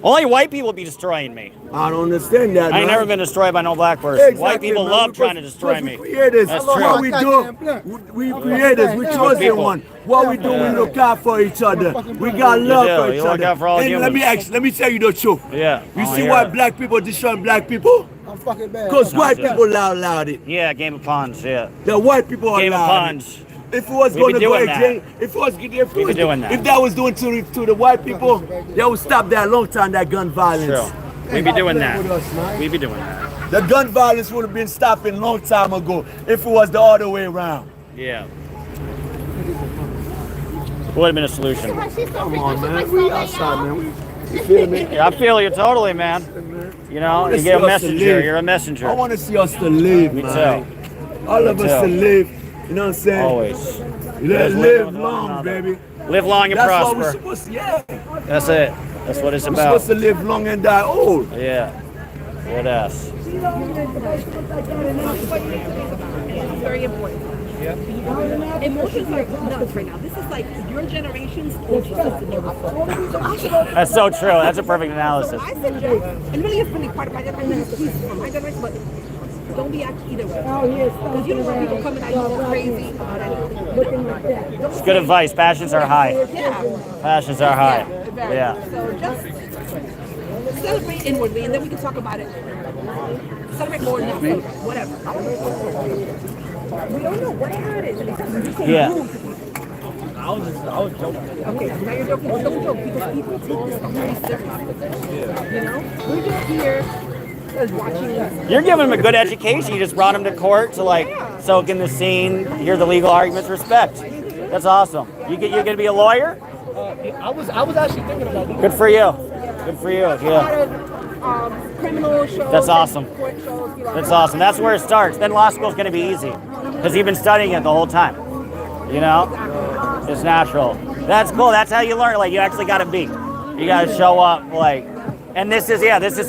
Only white people be destroying me. I don't understand that. I ain't man. never been destroyed by no black person. Exactly, White people man. love Because- trying to destroy because me. We creators. That's What true. we do, we creators. We chosen people. one. What we do, we look out for each other. We got You love do. for each You look other. out for all And humans. let me tell you the truth. Yeah. You I see hear why it. black people destroying black people? I'm fucking bad. Because white Yeah. people allowed it. Yeah, Game of Pawns, yeah. The white people Game of allowed it. Pawns. If it was We going be to go doing that. again, if it was We be doing that. if that was doing to the white people, they would stop that long time. That gun violence. True. We be doing that. With us, man. We be doing that. The gun violence would have been stopping long time ago if it was the other way around. Yeah. Would have been a solution. Come on, man. We outside, man. You feel me? Yeah, I feel you totally, man. You know, wanna you see get a us to messenger. live. You're a messenger. I want to see us to live, Me man. too. All of Me us too. to live. You know what I'm saying? Always. Live with one long, another. baby. Live long and That's what we're prosper. supposed to. Yeah. That's it. That's what it's We're about. supposed to live long and die old. Yeah. What else? Very important. Emotions are nuts right now. This is like your generation's emotions system never felt. So I should, That's so true. That's a perfect analysis. I suggest, and really it's really part of my generation, it's a piece from my generation, but don't be acting either way. Because you don't want people coming at you all crazy about anything. It's good advice. Passions are high. Yeah. Passions are high. Very. Yeah. So just celebrate inwardly, and then we can talk about it. Celebrate more than whatever. We don't know whatever it is. You can't Yeah. move. I was joking. Okay, now you're joking. Don't joke because people take this very serious. You know, we're just here as watching. You're giving them a good education. You just brought them to court to like soak in the scene, hear the legal arguments, respect. That's awesome. You're gonna be a lawyer? I was actually thinking about it. Good for you. Good for you. Yeah. Criminal shows. That's awesome. Court shows, you know. That's awesome. That's where it starts. Then law school's gonna be easy because you've been studying it the whole time. You know, it's natural. That's cool. That's how you learn. Like you actually got to be. You got to show up. Like, and this is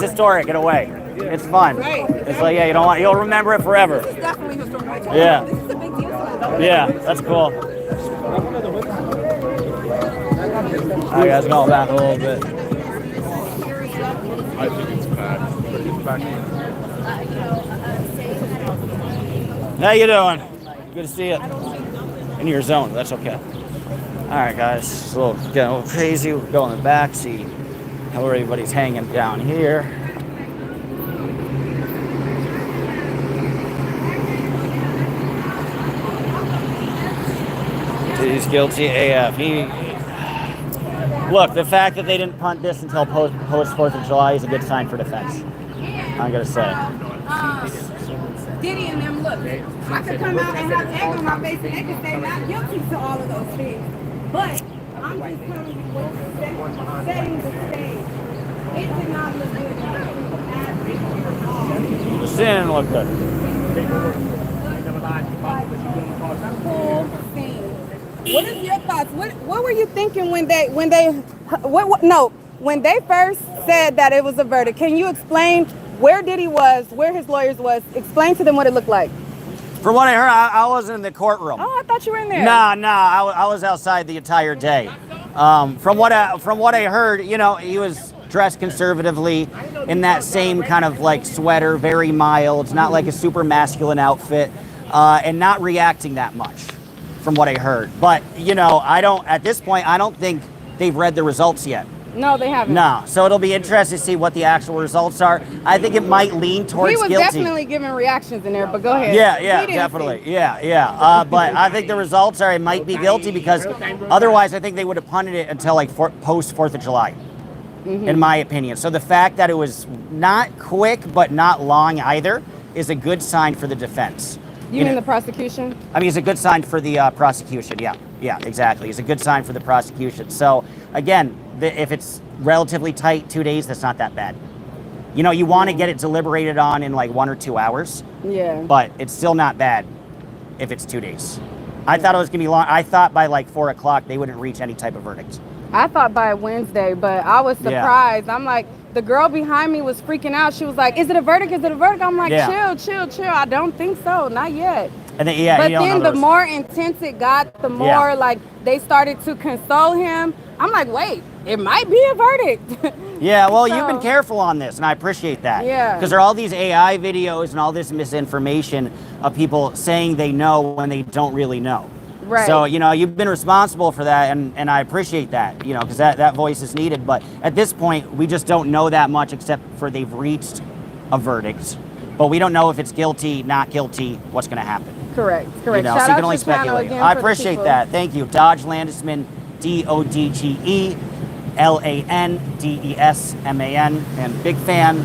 historic in a way. It's fun. It's like you'll remember it forever. This is definitely historic. Yeah. This is a big deal. Yeah, that's cool. All right, guys, go back a little bit. I think it's bad. But it's back. How you doing? Good to see you. In your zone, that's okay. All right, guys, it's a little crazy. We'll go in the back, see how everybody's hanging down here. He's guilty AF. Look, the fact that they didn't punt this until post 4th of July is a good sign for defense. I'm gonna say. Diddy and them, look, I could come out and have egg on my face and they could say not guilty to all of those things. But I'm just telling you what's setting the stage. It did not look good. The sin look good. Cool scene. What is your thoughts? What were you thinking when they first said that it was a verdict? Can you explain where Diddy was, where his lawyers was? Explain to them what it looked like. From what I heard, I wasn't in the courtroom. Oh, I thought you were in there. Nah, I was outside the entire day. From what I heard, he was dressed conservatively in that same kind of like sweater, very mild, not like a super masculine outfit, and not reacting that much, from what I heard. But at this point, I don't think they've read the results yet. No, they haven't. No, so it'll be interesting to see what the actual results are. I think it might lean towards He was guilty. definitely giving reactions in there, but go ahead. Yeah, He didn't definitely. see. Yeah. But I think the results are it might be guilty because otherwise I think they would have punted it until like post 4th of July, in my opinion. So the fact that it was not quick but not long either is a good sign for the defense. You mean the prosecution? I mean, it's a good sign for the prosecution. Yeah, exactly. It's a good sign for the prosecution. So again, if it's relatively tight, 2 days, that's not that bad. You want to get it deliberated on in like 1 or 2 hours. Yeah. But it's still not bad if it's 2 days. I thought it was going to be long. I thought by like 4 o'clock they wouldn't reach any type of verdict. I thought by Wednesday, but I was surprised. I'm like, the girl behind me was freaking out. She was like, is it a verdict? Is it a verdict? I'm like, chill. I don't think so. Not yet. And then, but then the more intense it got, the more like they started to console him. I'm like, wait, it might be a verdict. Yeah, well, you've been So- careful on this, and I appreciate that. Yeah. Because there are all these AI videos and all this misinformation of people saying they know when they don't really know. Right. So, you know, you've been responsible for that, and I appreciate that, you know, because that voice is needed. But at this point, we just don't know that much except for they've reached a verdict. But we don't know if it's guilty, not guilty, what's going to happen. Correct. You know, Shout so you out can only to channel speculate. again I for the appreciate people. that. Thank you. Dodge Landesman, DODGELANDESMAN, and big fan.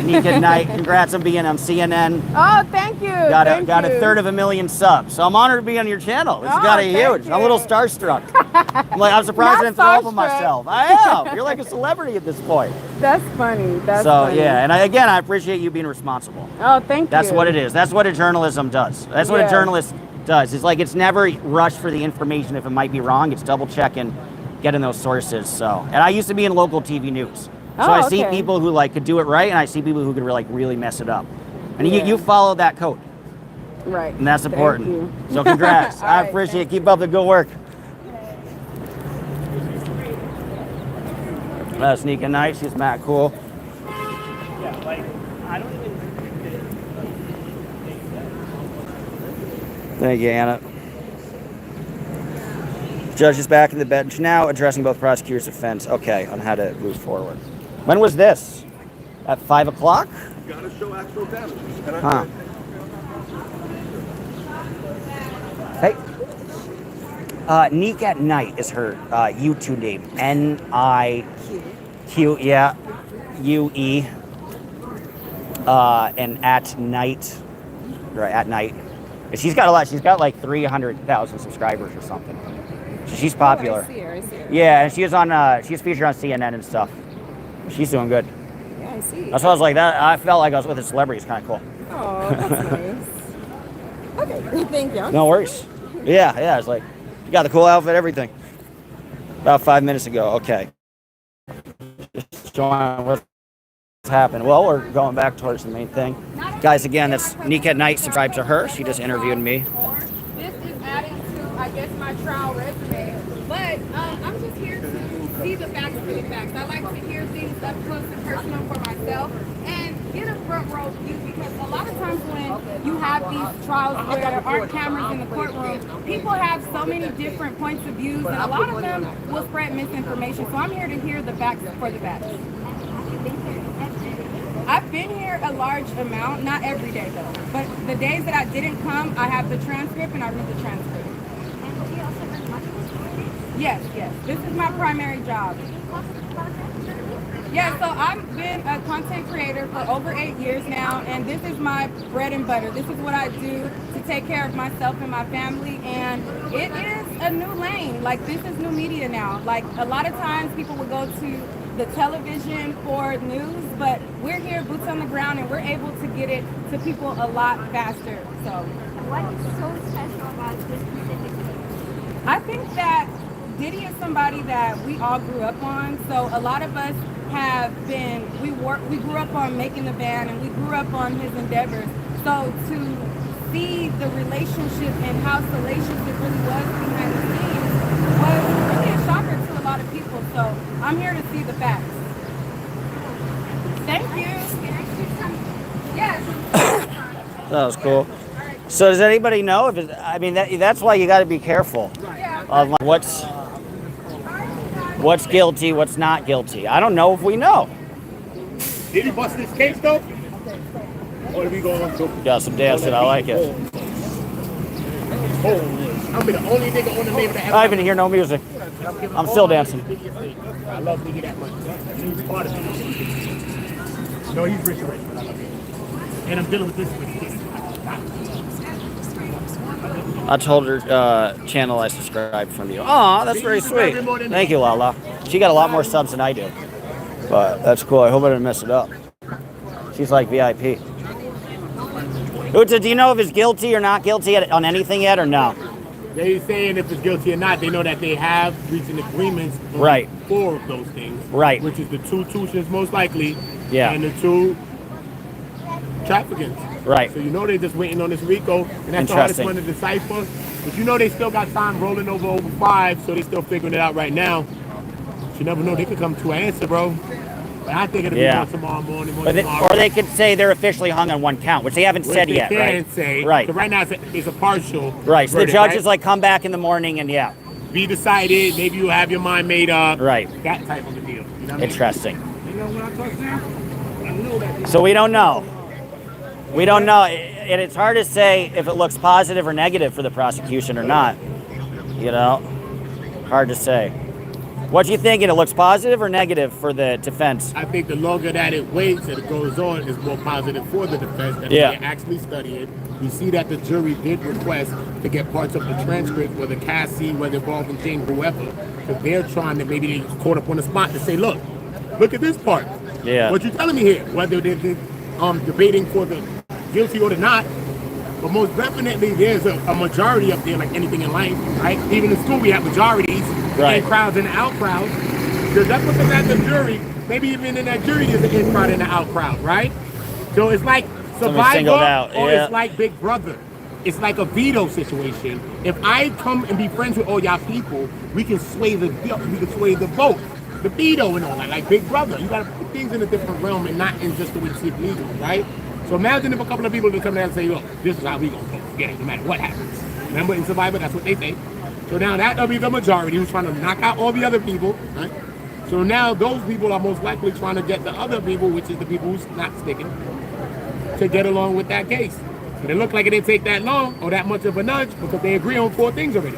Nika at Night. Congrats on being on CNN. Oh, thank you. Got Thank a you. third of a million subs. So I'm honored to be on your channel. This has Oh, got a thank huge. I'm a little you. starstruck. I'm surprised I Not didn't throw up on starstruck. myself. I am. You're like a celebrity at this point. That's funny. That's So funny. yeah, and again, I appreciate you being responsible. Oh, thank That's you. what it is. That's what a journalism does. That's what a Yeah. journalist does. It's like it's never rushed for the information if it might be wrong. It's double checking, getting those sources. So, and I used to be in local TV news. So Oh, I see okay. people who like could do it right, and I see people who could like really mess it up. And Yeah. you follow that code, Right. and that's Thank important. you. So congrats. All I right, appreciate it. Keep up the good work. Sneak and Night. She's Matt Cool. Thank you, Anna. Judge is back in the bench now, addressing both prosecutors' defense. Okay, on how to move forward. When was this? At 5 o'clock? Gotta show actual damage. Huh. Hey. Neek at Night is her YouTube name. N-I-Q, yeah, U-E. And at night, right, at night. She's got a lot. She's got like 300,000 subscribers or something. So she's popular. I see her. Yeah, and she was on. She's featured on CNN and stuff. She's doing good. Yeah, I see. That's why I was like that. I felt like I was with a celebrity. It's kind of cool. Oh, that's nice. Okay, thank you. No worries. Yeah. It's like you got the cool outfit, everything. About 5 minutes ago. Okay. Just showing what's happened. Well, we're going back towards the main thing, guys. Again, that's Nika at Night. Subscribe to her. She just interviewed me. This is adding to, I guess, my trial resume. But I'm just here to see the facts for the facts. I like to hear things up close and personal for myself and get a front row view, because a lot of times when you have these trials where there aren't cameras in the courtroom, people have so many different points of views, and a lot of them will spread misinformation. So I'm here to hear the facts for the facts. I've been here a large amount, not every day though, but the days that I didn't come, I have the transcript and I read the transcript. Yes. This is my primary job. Yeah, so I've been a content creator for over 8 years now, and this is my bread and butter. This is what I do to take care of myself and my family, and it is a new lane. Like, this is new media now. Like, a lot of times people will go to the television for news, but we're here, boots on the ground, and we're able to get it to people a lot faster. So, what is so special about this specific case? I think that Diddy is somebody that we all grew up on. So a lot of us have been, we grew up on making the band, and we grew up on his endeavors. So to see the relationship and how salacious it really was behind the scenes was really a shocker to a lot of people. So I'm here to see the facts. Thank you. Yes. That was cool. So does anybody know if it's, I mean, that's why you got to be careful of like, what's guilty, what's not guilty. I don't know if we know. Did he bust this case though? Or are we going to? Got some dancing. I like it. Oh, I'm the only nigga on the label that I even hear no music. I'm still dancing. I love nigga that much. He's part of it. No, he's rich. I love him. And I'm dealing with this with kids. I told her channel I subscribed from you. Aw, that's very sweet. Thank you, Lala. She got a lot more subs than I do. But that's cool. I hope I didn't mess it up. She's like VIP. Uta, do you know if it's guilty or not guilty on anything yet or no? They saying if it's guilty or not, they know that they have reached an agreement on Right. 4 of those things. Right. Which is the 2 tuitions most likely. Yeah. And the 2 traffickings. Right. So you know they're just waiting on this RICO, and that's the hardest one to decipher. But you know they still got time rolling over 5, so they still figuring it out right now. So you never know. They could come to an answer, bro. But I think it'll be on tomorrow morning. Or they could say they're officially hung on one count, which they haven't said yet, right? They can say. Right. So right now it's a partial. Right. So the verdict, judge right? is like, come back in the morning and be decided. Maybe you have your mind made up. Right. That type of a deal. You know what Interesting. You know when I talk to you? I know that. So we don't know. We don't know. And it's hard to say if it looks positive or negative for the prosecution or not. You know? Hard to say. What do you think? It looks positive or negative for the defense? I think the longer that it waits and it goes on, is more positive for the defense. That they actually study it. We see that the jury did request to get parts of the transcript, whether Cassie, whether involving James, whoever, because they're trying to maybe they caught up on the spot to say, look at this part. Yeah. What you telling me here? Whether they're debating for the guilty or the not. But most definitely, there's a majority up there, like anything in life, right? Even in school, we have majorities, in crowds and out crowds. Because that's what at the jury. Maybe even in that jury, there's an in crowd and an out crowd, right? So it's like Survivor, or it's like Big Brother. It's like a veto situation. If I come and be friends with all y'all people, we can sway the vote, the veto and all that, like Big Brother. You gotta put things in a different realm and not in just the way you see it legal, right? So imagine if a couple of people would come down and say, look, this is how we gonna vote. Get it, no matter what happens. Remember in Survivor, that's what they say. So now that'll be the majority who's trying to knock out all the other people, right? So now those people are most likely trying to get the other people, which is the people who's not sticking, to get along with that case. But it looked like it didn't take that long or that much of a nudge because they agree on 4 things already.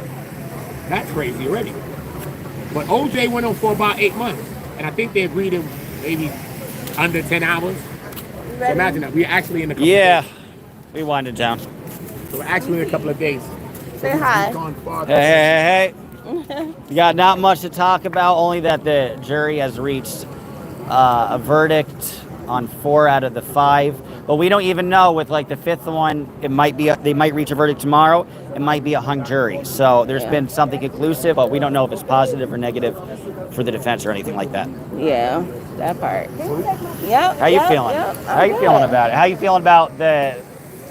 That's crazy already. But OJ went on for about 8 months. And I think they agreed in maybe under 10 hours. So imagine that. We're actually in a couple of days. We winded down. So we're actually in a couple of days. Say hi. Hey. We got not much to talk about, only that the jury has reached a verdict on 4 out of the 5. But we don't even know with like the 5th one, they might reach a verdict tomorrow. It might be a hung jury. So there's been something conclusive, but we don't know if it's positive or negative for the defense or anything like that. Yeah, that part. Yep. How you feeling? How you feeling about it? How you feeling about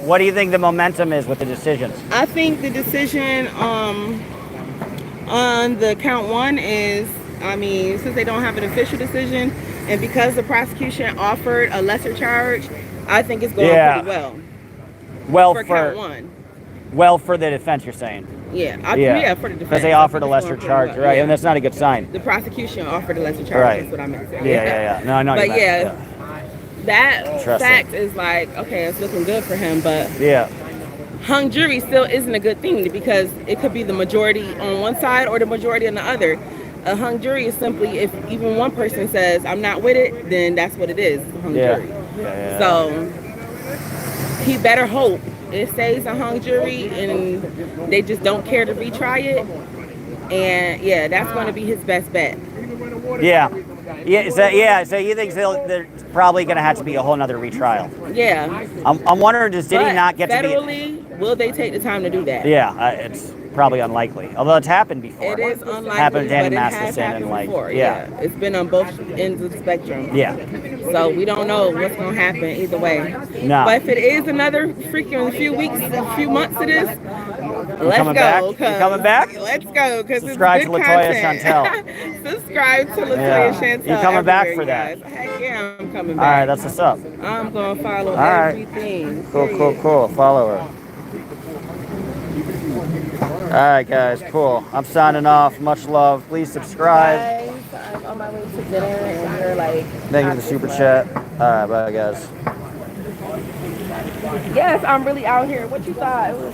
what do you think the momentum is with the decisions? I think the decision on the count 1 is, since they don't have an official decision, and because the prosecution offered a lesser charge, I think it's going pretty well. Well, for count 1. Well, for the defense, you're saying? Yeah, for the defense. Because they offered a lesser charge, right? And that's not a good sign. The prosecution offered a lesser charge. Right. That's what I meant to say. Yeah. No, I know. But that fact is like, okay, it's looking good for him, but hung jury still isn't a good thing because it could be the majority on one side or the majority on the other. A hung jury is simply if even one person says, I'm not with it, then that's what it is, a hung jury. So he better hope it stays a hung jury and they just don't care to retry it. And that's going to be his best bet. So you think they're probably going to have to be a whole nother retrial? Yeah. I'm wondering, does Diddy not get federally, to be... will they take the time to do that? Yeah, it's probably unlikely. Although it's happened before. It is unlikely, happened to Danny but it has Masterson happened before. It's been on both ends of the spectrum. So we don't know what's going to happen either way. No. But if it is another freaking few months to this, let's go. You coming back? Let's go. Subscribe to Latoya Chantel. Subscribe to Latoya Chantel. You coming back for that? Heck yeah, I'm coming back. All right, that's what's up. I'm going to follow everything. Cool. Follow her. All right, guys, cool. I'm signing off. Much love. Please subscribe. Guys, I'm on my way to dinner and you're like... Thank you for the super chat. All right, bye, guys. Yes, I'm really out here. What you thought? It was